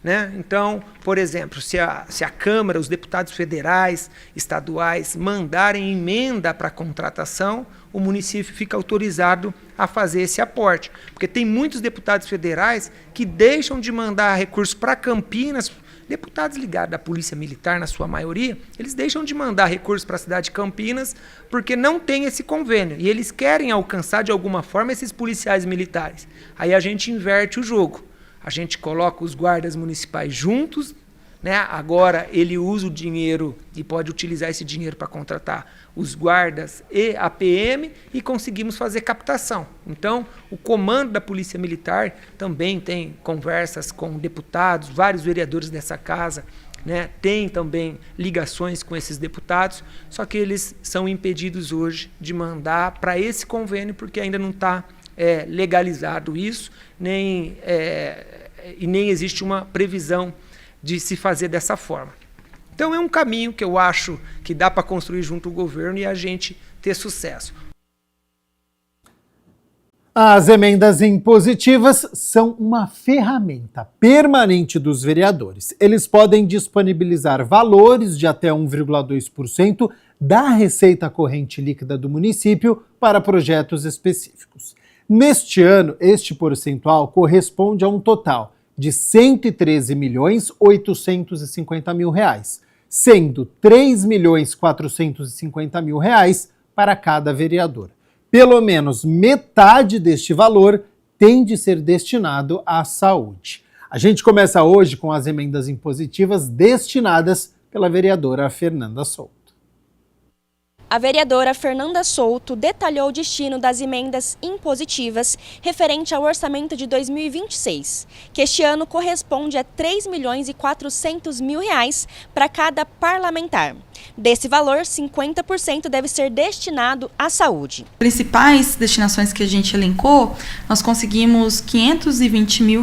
né? Então, por exemplo, se a Câmara, os deputados federais, estaduais mandarem emenda para a contratação, o município fica autorizado a fazer esse aporte. Porque tem muitos deputados federais que deixam de mandar recursos para Campinas, deputados ligados à Polícia Militar, na sua maioria, eles deixam de mandar recursos para a cidade de Campinas porque não tem esse convênio. E eles querem alcançar, de alguma forma, esses policiais militares. Aí a gente inverte o jogo. A gente coloca os guardas municipais juntos, né? Agora ele usa o dinheiro e pode utilizar esse dinheiro para contratar os guardas e a PM e conseguimos fazer captação. Então, o comando da Polícia Militar também tem conversas com deputados, vários vereadores dessa casa, né? Tem também ligações com esses deputados, só que eles são impedidos hoje de mandar para esse convênio porque ainda não está legalizado isso, e nem existe uma previsão de se fazer dessa forma. Então é um caminho que eu acho que dá para construir junto ao governo e a gente ter sucesso. As emendas impositivas são uma ferramenta permanente dos vereadores. Eles podem disponibilizar valores de até 1,2% da receita corrente líquida do município para projetos específicos. Neste ano, este percentual corresponde a um total de R$ 113.850.000, sendo R$ 3.450.000 para cada vereador. Pelo menos metade deste valor tem de ser destinado à saúde. A gente começa hoje com as emendas impositivas destinadas pela vereadora Fernanda Souto. A vereadora Fernanda Souto detalhou o destino das emendas impositivas referente ao orçamento de 2026, que este ano corresponde a R$ 3.400.000 para cada parlamentar. Desse valor, 50% deve ser destinado à saúde. Principais destinações que a gente elencou, nós conseguimos R$ 520 mil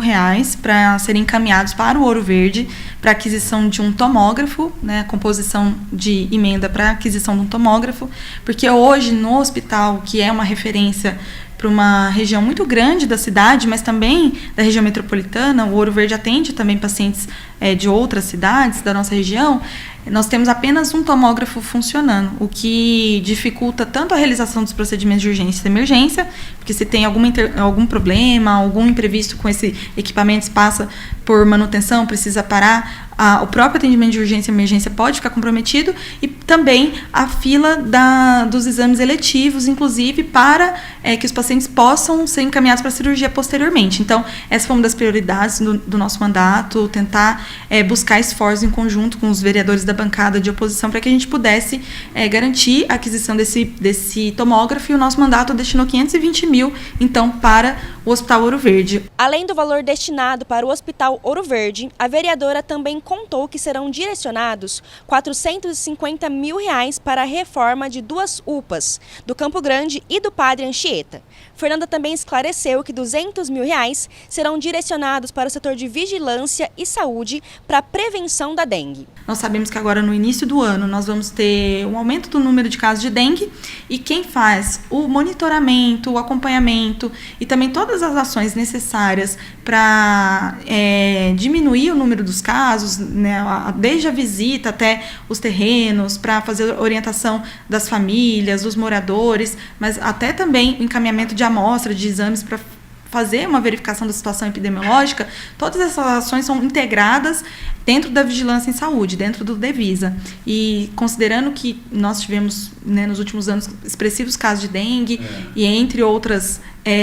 para serem encaminhados para o Ouro Verde, para aquisição de um tomógrafo, né, composição de emenda para aquisição de um tomógrafo, porque hoje no hospital, que é uma referência para uma região muito grande da cidade, mas também da região metropolitana, o Ouro Verde atende também pacientes de outras cidades da nossa região, nós temos apenas um tomógrafo funcionando, o que dificulta tanto a realização dos procedimentos de urgência e emergência, porque se tem algum problema, algum imprevisto com esse equipamento, se passa por manutenção, precisa parar, o próprio atendimento de urgência e emergência pode ficar comprometido, e também a fila dos exames eletivos, inclusive, para que os pacientes possam ser encaminhados para a cirurgia posteriormente. Então, essa foi uma das prioridades do nosso mandato, tentar buscar esforços em conjunto com os vereadores da bancada de oposição para que a gente pudesse garantir a aquisição desse tomógrafo, e o nosso mandato destinou 520 mil, então, para o Hospital Ouro Verde. Além do valor destinado para o Hospital Ouro Verde, a vereadora também contou que serão direcionados R$450 mil para a reforma de 2 UPAs, do Campo Grande e do Padre Anchieta. Fernanda também esclareceu que R$200 mil serão direcionados para o setor de vigilância e saúde para a prevenção da dengue. Nós sabemos que agora no início do ano nós vamos ter um aumento do número de casos de dengue e quem faz o monitoramento, o acompanhamento e também todas as ações necessárias para diminuir o número dos casos, né, desde a visita até os terrenos, para fazer orientação das famílias, dos moradores, mas até também o encaminhamento de amostra, de exames para fazer uma verificação da situação epidemiológica, todas essas ações são integradas dentro da vigilância em saúde, dentro do Devisa. E considerando que nós tivemos, né, nos últimos anos expressivos casos de dengue e entre outras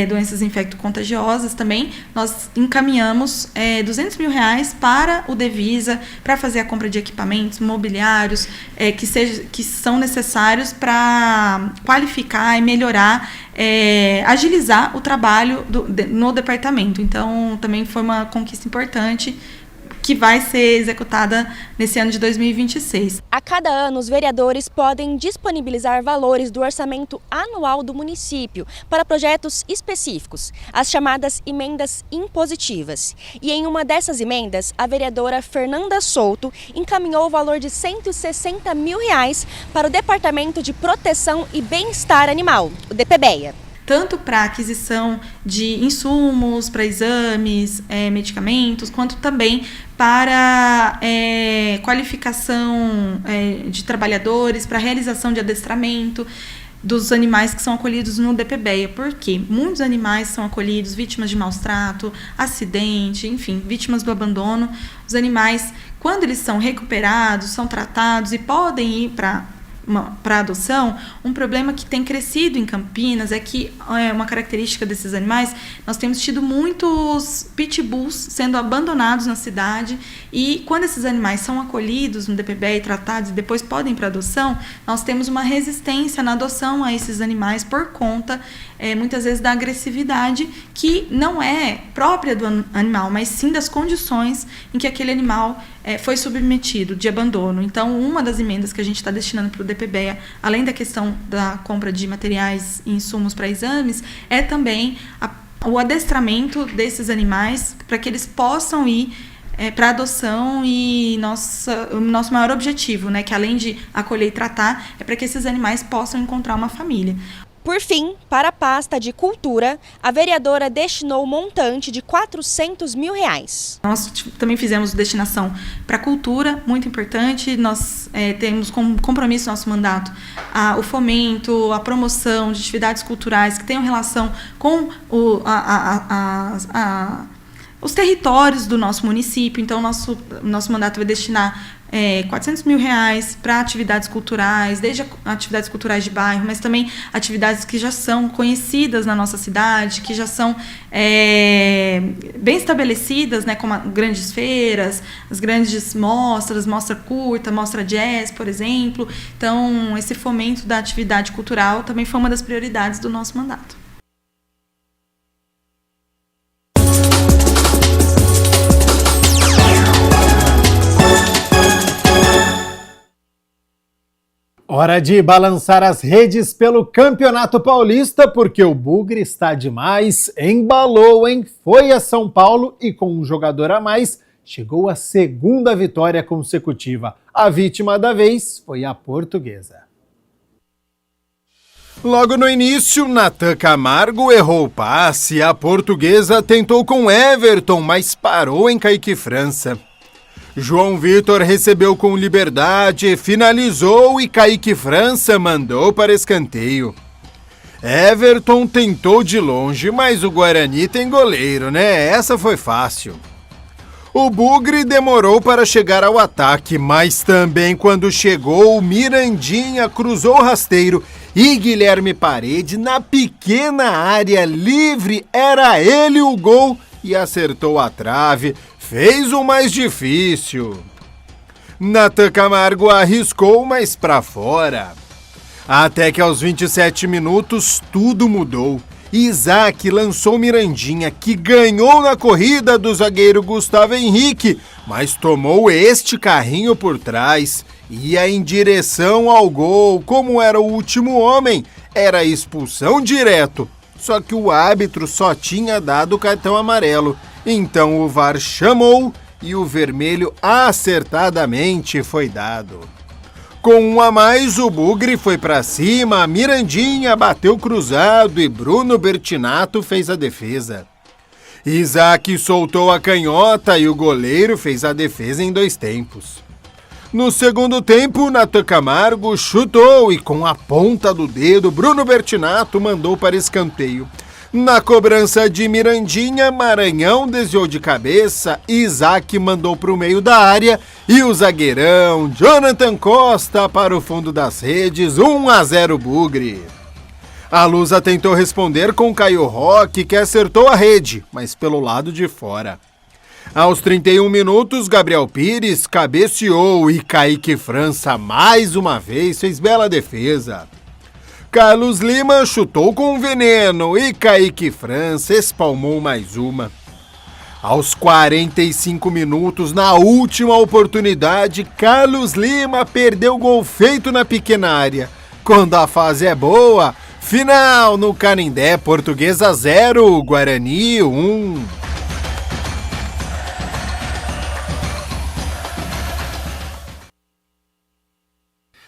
doenças infecto-contagiosas também, nós encaminhamos R$200 mil para o Devisa, para fazer a compra de equipamentos mobiliários que são necessários para qualificar e melhorar, agilizar o trabalho no departamento. Então, também foi uma conquista importante que vai ser executada nesse ano de 2026. A cada ano, os vereadores podem disponibilizar valores do orçamento anual do município para projetos específicos, as chamadas emendas impositivas. E em uma dessas emendas, a vereadora Fernanda Souto encaminhou o valor de R$160 mil para o Departamento de Proteção e Bem-Estar Animal, o DPBEA. Tanto para aquisição de insumos, para exames, medicamentos, quanto também para qualificação de trabalhadores, para realização de adestramento dos animais que são acolhidos no DPBEA, porque muitos animais são acolhidos vítimas de maus trato, acidente, enfim, vítimas do abandono. Os animais, quando eles são recuperados, são tratados e podem ir para adoção, um problema que tem crescido em Campinas é que uma característica desses animais, nós temos tido muitos pitbulls sendo abandonados na cidade e quando esses animais são acolhidos no DPBEA e tratados e depois podem ir para adoção, nós temos uma resistência na adoção a esses animais por conta, muitas vezes, da agressividade que não é própria do animal, mas sim das condições em que aquele animal foi submetido de abandono. Então, uma das emendas que a gente está destinando para o DPBEA, além da questão da compra de materiais e insumos para exames, é também o adestramento desses animais para que eles possam ir para adoção e o nosso maior objetivo, né, que além de acolher e tratar, é para que esses animais possam encontrar uma família. Por fim, para a pasta de cultura, a vereadora destinou um montante de R$400 mil. Nós também fizemos destinação para cultura, muito importante. Nós temos como compromisso no nosso mandato o fomento, a promoção de atividades culturais que tenham relação com os territórios do nosso município. Então, nosso mandato vai destinar R$400 mil para atividades culturais, desde atividades culturais de bairro, mas também atividades que já são conhecidas na nossa cidade, que já são bem estabelecidas, né, como grandes feiras, as grandes mostras, mostra curta, mostra jazz, por exemplo. Então, esse fomento da atividade cultural também foi uma das prioridades do nosso mandato. Hora de balançar as redes pelo Campeonato Paulista, porque o Bugre está demais, embalou, hein? Foi a São Paulo e com um jogador a mais, chegou a segunda vitória consecutiva. A vítima da vez foi a Portuguesa. Logo no início, Natan Camargo errou o passe, a Portuguesa tentou com Everton, mas parou em Kaique França. João Vitor recebeu com liberdade, finalizou e Kaique França mandou para escanteio. Everton tentou de longe, mas o Guarani tem goleiro, né? Essa foi fácil. O Bugre demorou para chegar ao ataque, mas também quando chegou, o Mirandinha cruzou o rasteiro e Guilherme Parede, na pequena área livre, era ele o gol e acertou a trave. Fez o mais difícil. Natan Camargo arriscou, mas para fora. Até que aos 27 minutos tudo mudou. Isaac lançou Mirandinha, que ganhou na corrida do zagueiro Gustavo Henrique, mas tomou este carrinho por trás. Ia em direção ao gol, como era o último homem, era expulsão direto. Só que o árbitro só tinha dado o cartão amarelo, então o VAR chamou e o vermelho acertadamente foi dado. Com um a mais, o Bugre foi pra cima, Mirandinha bateu cruzado e Bruno Bertinato fez a defesa. Isaac soltou a canhota e o goleiro fez a defesa em 2 tempos. No segundo tempo, Natan Camargo chutou e com a ponta do dedo, Bruno Bertinato mandou para escanteio. Na cobrança de Mirandinha, Maranhão desviou de cabeça, Isaac mandou para o meio da área e o zagueirão Jonathan Costa para o fundo das redes, 1-0 Bugre. A Lusa tentou responder com Caio Roque, que acertou a rede, mas pelo lado de fora. Aos 31 minutos, Gabriel Pires cabeceou e Kaique França mais uma vez fez bela defesa. Carlos Lima chutou com veneno e Kaique França espalmou mais uma. Aos 45 minutos, na última oportunidade, Carlos Lima perdeu gol feito na pequena área. Quando a fase é boa, final no Canindé, Portuguesa 0, Guarani 1.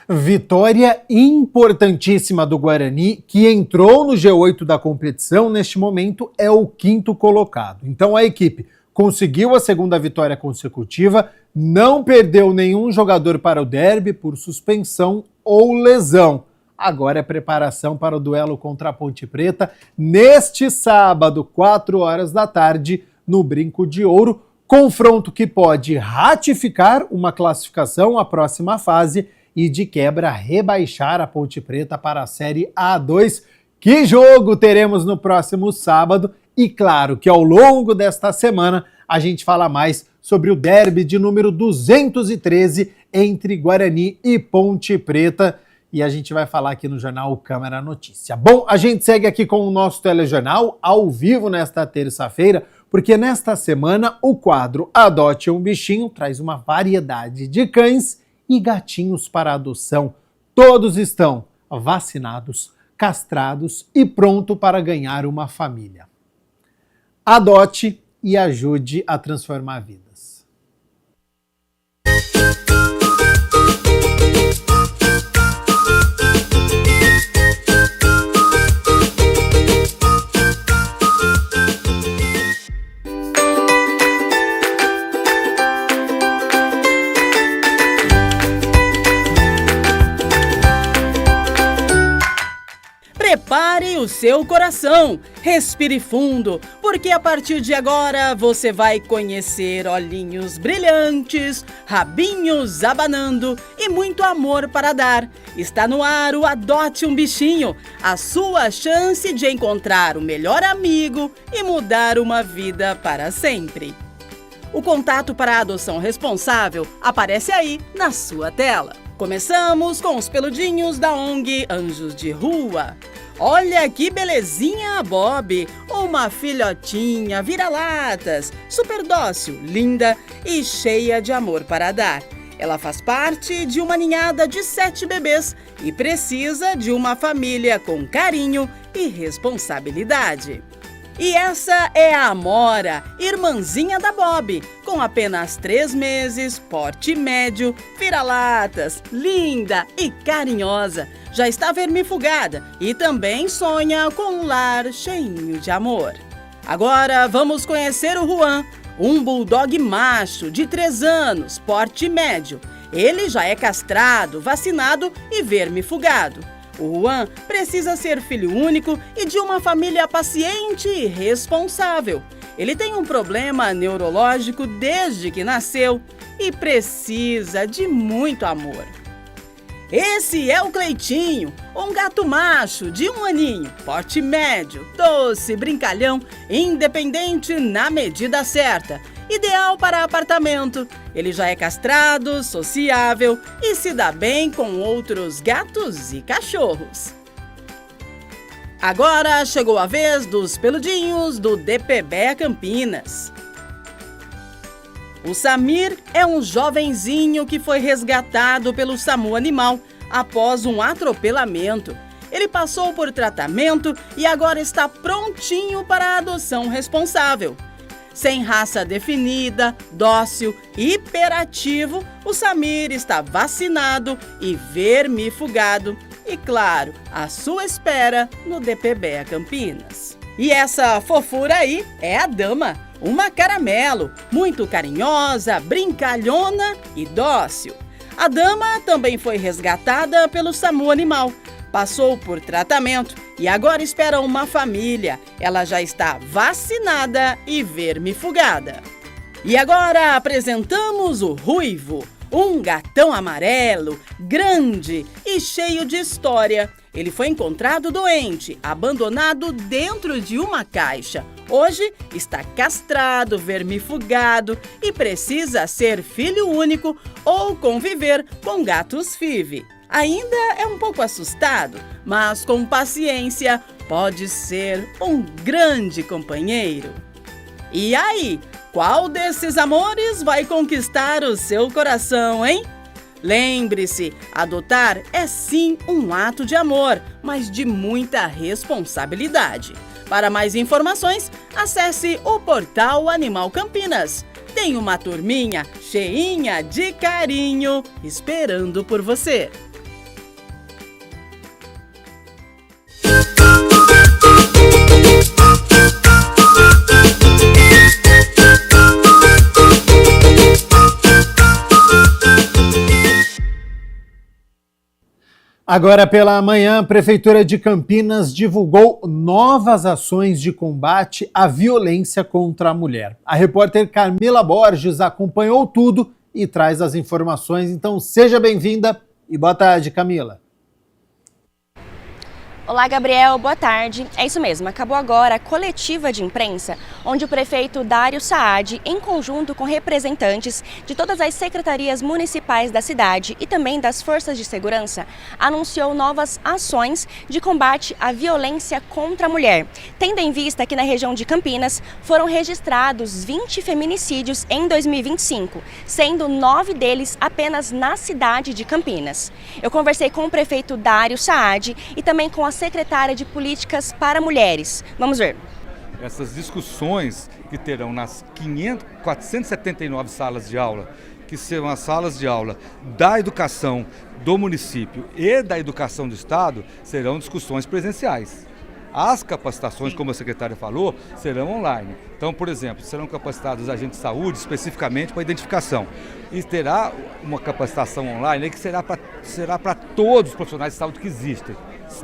Vitória importantíssima do Guarani, que entrou no G8 da competição, neste momento é o 5º colocado. Então a equipe conseguiu a 2ª vitória consecutiva, não perdeu nenhum jogador para o derby por suspensão ou lesão. Agora é preparação para o duelo contra a Ponte Preta, neste sábado, 4 horas da tarde, no Brinco de Ouro, confronto que pode ratificar uma classificação à próxima fase e de quebra rebaixar a Ponte Preta para a Série A2. Que jogo teremos no próximo sábado? E claro que ao longo desta semana a gente fala mais sobre o derby de número 213 entre Guarani e Ponte Preta. E a gente vai falar aqui no Jornal Câmara Notícia. Bom, a gente segue aqui com o nosso telejornal ao vivo nesta terça-feira, porque nesta semana o quadro Adote um Bichinho traz uma variedade de cães e gatinhos para adoção. Todos estão vacinados, castrados e pronto para ganhar uma família. Adote e ajude a transformar vidas. Prepare o seu coração, respire fundo, porque a partir de agora você vai conhecer olhinhos brilhantes, rabinhos abanando e muito amor para dar. Está no ar o Adote um Bichinho, a sua chance de encontrar o melhor amigo e mudar uma vida para sempre. O contato para a adoção responsável aparece aí na sua tela. Começamos com os peludinhos da ONG Anjos de Rua. Olha que belezinha a Bob, uma filhotinha vira-latas, super dócil, linda e cheia de amor para dar. Ela faz parte de uma ninhada de 7 bebês e precisa de uma família com carinho e responsabilidade. E essa é a Amora, irmãzinha da Bob, com apenas 3 meses, porte médio, vira-latas, linda e carinhosa. Já está vermifugada e também sonha com um lar cheinho de amor. Agora vamos conhecer o Juan, um bulldog macho de 3 anos, porte médio. Ele já é castrado, vacinado e vermifugado. O Juan precisa ser filho único e de uma família paciente e responsável. Ele tem um problema neurológico desde que nasceu e precisa de muito amor. Esse é o Cleitinho, um gato macho de 1 aninho, porte médio, doce, brincalhão, independente na medida certa. Ideal para apartamento. Ele já é castrado, sociável e se dá bem com outros gatos e cachorros. Agora chegou a vez dos peludinhos do DPBEA Campinas. O Samir é um jovenzinho que foi resgatado pelo SAMU Animal após um atropelamento. Ele passou por tratamento e agora está prontinho para a adoção responsável. Sem raça definida, dócil e hiperativo, o Samir está vacinado e vermifugado. E, claro, à sua espera no DPBEA Campinas. E essa fofura aí é a Dama, uma caramelo, muito carinhosa, brincalhona e dócil. A Dama também foi resgatada pelo SAMU Animal, passou por tratamento e agora espera uma família. Ela já está vacinada e vermifugada. E agora apresentamos o Ruivo, um gatão amarelo, grande e cheio de história. Ele foi encontrado doente, abandonado dentro de uma caixa. Hoje está castrado, vermifugado e precisa ser filho único ou conviver com gatos FIV. Ainda é um pouco assustado, mas com paciência pode ser um grande companheiro. E aí, qual desses amores vai conquistar o seu coração, hein? Lembre-se, adotar é sim um ato de amor, mas de muita responsabilidade. Para mais informações, acesse o portal Animal Campinas. Tem uma turminha cheinha de carinho esperando por você. Agora pela manhã, a Prefeitura de Campinas divulgou novas ações de combate à violência contra a mulher. A repórter Camila Borges acompanhou tudo e traz as informações. Então seja bem-vinda e boa tarde, Camila. Olá, Gabriel, boa tarde. É isso mesmo, acabou agora a coletiva de imprensa, onde o prefeito Dário Saad, em conjunto com representantes de todas as secretarias municipais da cidade e também das forças de segurança, anunciou novas ações de combate à violência contra a mulher. Tendo em vista que na região de Campinas foram registrados 20 feminicídios em 2025, sendo 9 deles apenas na cidade de Campinas. Eu conversei com o prefeito Dário Saad e também com a secretária de Políticas para Mulheres. Vamos ver. Essas discussões que terão nas 479 salas de aula, que serão as salas de aula da educação do município e da educação do estado, serão discussões presenciais. As capacitações, como a secretária falou, serão online. Então, por exemplo, serão capacitados agentes de saúde especificamente para identificação. E terá uma capacitação online que será para todos os profissionais de saúde que existem,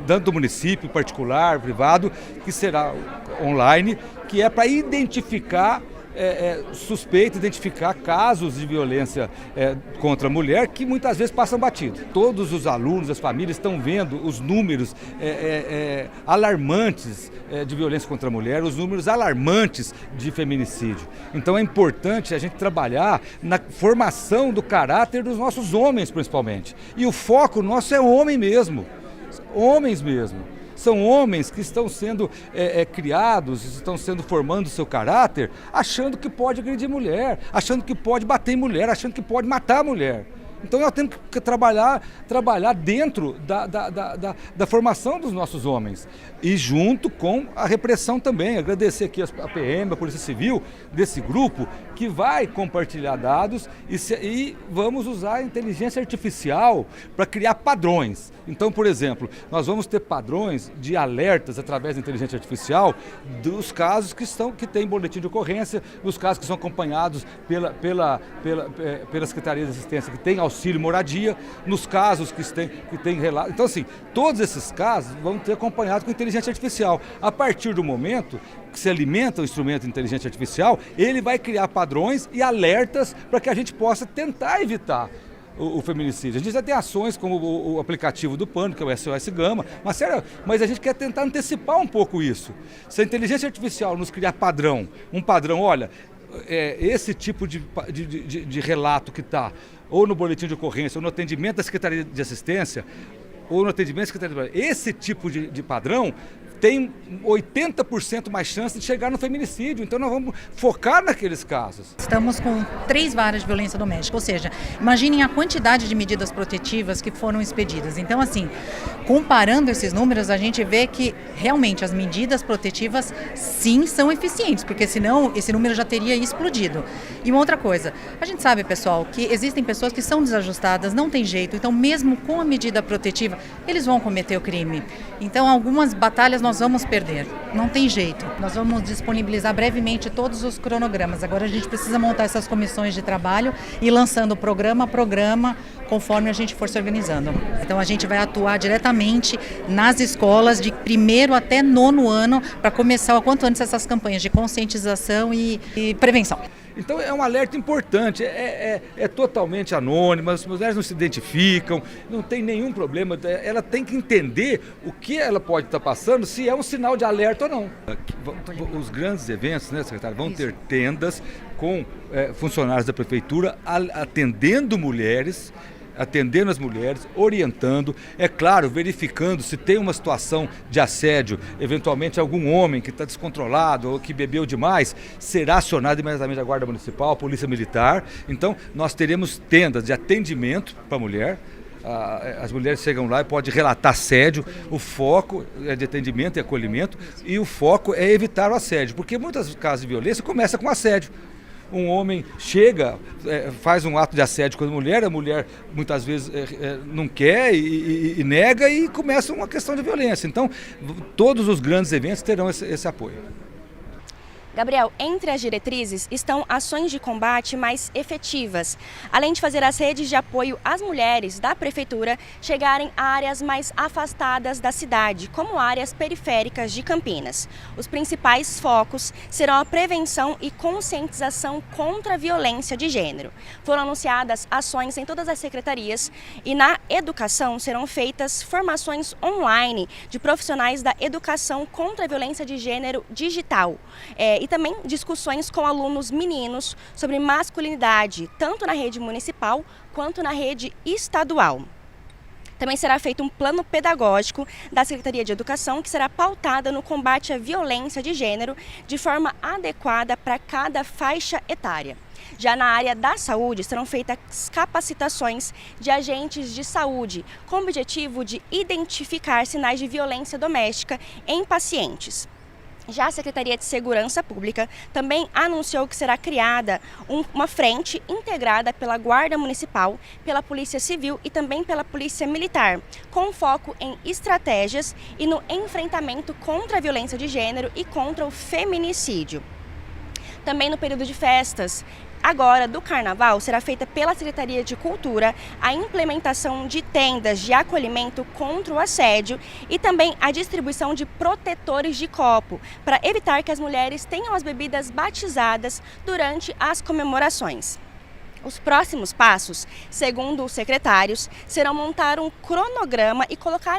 tanto do município, particular, privado, que será online, que é para identificar suspeito, identificar casos de violência contra a mulher que muitas vezes passam batido. Todos os alunos, as famílias estão vendo os números alarmantes de violência contra a mulher, os números alarmantes de feminicídio. Então é importante a gente trabalhar na formação do caráter dos nossos homens, principalmente. E o foco nosso é o homem mesmo, homens mesmo. São homens que estão sendo criados, estão sendo formando seu caráter, achando que pode agredir mulher, achando que pode bater em mulher, achando que pode matar a mulher. Então nós temos que trabalhar dentro da formação dos nossos homens e junto com a repressão também. Agradecer aqui a PM, a Polícia Civil, desse grupo que vai compartilhar dados e vamos usar a inteligência artificial para criar padrões. Então, por exemplo, nós vamos ter padrões de alertas através da inteligência artificial dos casos que têm boletim de ocorrência, dos casos que são acompanhados pela Secretaria de Assistência, que tem auxílio moradia, nos casos que tem relato. Então, assim, todos esses casos vão ter acompanhado com inteligência artificial. A partir do momento que se alimenta o instrumento de inteligência artificial, ele vai criar padrões e alertas para que a gente possa tentar evitar o feminicídio. A gente já tem ações como o aplicativo do Pânico, que é o SOS Gama, mas a gente quer tentar antecipar um pouco isso. Se a inteligência artificial nos criar um padrão, olha, esse tipo de relato que está ou no boletim de ocorrência, ou no atendimento da Secretaria de Assistência, ou no atendimento da Secretaria de... Esse tipo de padrão tem 80% mais chance de chegar no feminicídio. Então nós vamos focar naqueles casos. Estamos com 3 varas de violência doméstica, ou seja, imaginem a quantidade de medidas protetivas que foram expedidas. Então, assim, comparando esses números, a gente vê que realmente as medidas protetivas sim são eficientes, porque senão esse número já teria explodido. E uma outra coisa, a gente sabe, pessoal, que existem pessoas que são desajustadas, não tem jeito, então mesmo com a medida protetiva, eles vão cometer o crime. Então algumas batalhas nós vamos perder, não tem jeito. Nós vamos disponibilizar brevemente todos os cronogramas. Agora a gente precisa montar essas comissões de trabalho e lançando programa a programa conforme a gente for se organizando. Então a gente vai atuar diretamente nas escolas de 1º até 9º ano para começar o quanto antes essas campanhas de conscientização e prevenção. Então é um alerta importante, é totalmente anônimo, as mulheres não se identificam, não tem nenhum problema, ela tem que entender o que ela pode estar passando, se é um sinal de alerta ou não. Os grandes eventos, né, secretário, vão ter tendas com funcionários da prefeitura atendendo as mulheres, orientando, é claro, verificando se tem uma situação de assédio, eventualmente algum homem que está descontrolado ou que bebeu demais, será acionado imediatamente a Guarda Municipal, a Polícia Militar. Então, nós teremos tendas de atendimento para a mulher. As mulheres chegam lá e podem relatar assédio, o foco é de atendimento e acolhimento e o foco é evitar o assédio, porque muitos casos de violência começam com assédio. Um homem chega, faz um ato de assédio com a mulher muitas vezes não quer e nega e começa uma questão de violência. Então, todos os grandes eventos terão esse apoio. Gabriel, entre as diretrizes estão ações de combate mais efetivas, além de fazer as redes de apoio às mulheres da prefeitura chegarem a áreas mais afastadas da cidade, como áreas periféricas de Campinas. Os principais focos serão a prevenção e conscientização contra a violência de gênero. Foram anunciadas ações em todas as secretarias e na educação serão feitas formações online de profissionais da educação contra a violência de gênero digital. E também discussões com alunos meninos sobre masculinidade, tanto na rede municipal quanto na rede estadual. Também será feito um plano pedagógico da Secretaria de Educação que será pautada no combate à violência de gênero de forma adequada para cada faixa etária. Já na área da saúde, serão feitas capacitações de agentes de saúde com o objetivo de identificar sinais de violência doméstica em pacientes. Já a Secretaria de Segurança Pública também anunciou que será criada uma frente integrada pela Guarda Municipal, pela Polícia Civil e também pela Polícia Militar, com foco em estratégias e no enfrentamento contra a violência de gênero e contra o feminicídio. Também no período de festas, agora do Carnaval, será feita pela Secretaria de Cultura a implementação de tendas de acolhimento contra o assédio e também a distribuição de protetores de copo, para evitar que as mulheres tenham as bebidas batizadas durante as comemorações. Os próximos passos, segundo os secretários, serão montar um cronograma e colocar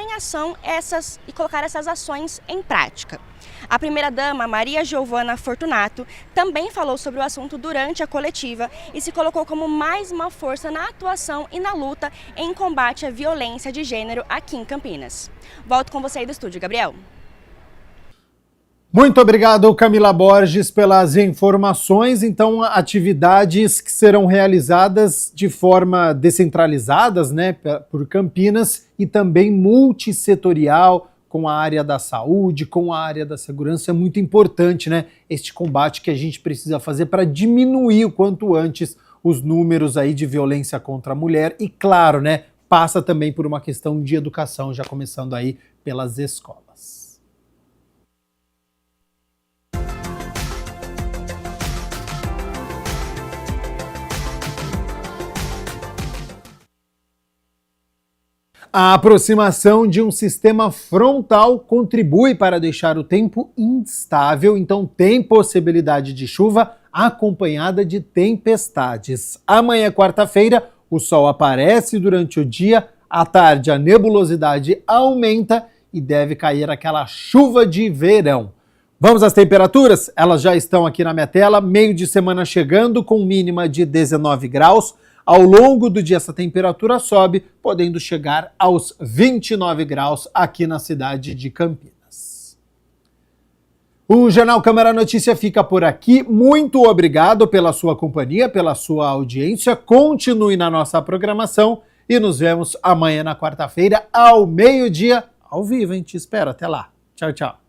essas ações em prática. A primeira-dama, Maria Giovana Fortunato, também falou sobre o assunto durante a coletiva e se colocou como mais uma força na atuação e na luta em combate à violência de gênero aqui em Campinas. Volto com você aí do estúdio, Gabriel. Muito obrigado, Camila Borges, pelas informações. Então, atividades que serão realizadas de forma descentralizadas, né, por Campinas e também multissetorial, com a área da saúde, com a área da segurança. É muito importante, né, este combate que a gente precisa fazer para diminuir o quanto antes os números aí de violência contra a mulher. E claro, né, passa também por uma questão de educação, já começando aí pelas escolas. A aproximação de um sistema frontal contribui para deixar o tempo instável, então tem possibilidade de chuva acompanhada de tempestades. Amanhã, quarta-feira, o sol aparece durante o dia, à tarde a nebulosidade aumenta e deve cair aquela chuva de verão. Vamos às temperaturas? Elas já estão aqui na minha tela, meio de semana chegando com mínima de 19 graus. Ao longo do dia essa temperatura sobe, podendo chegar aos 29 graus aqui na cidade de Campinas. O Jornal Câmara Notícia fica por aqui. Muito obrigado pela sua companhia, pela sua audiência. Continue na nossa programação e nos vemos amanhã na quarta-feira, ao meio-dia, ao vivo, hein? Te espero. Até lá. Tchau, tchau.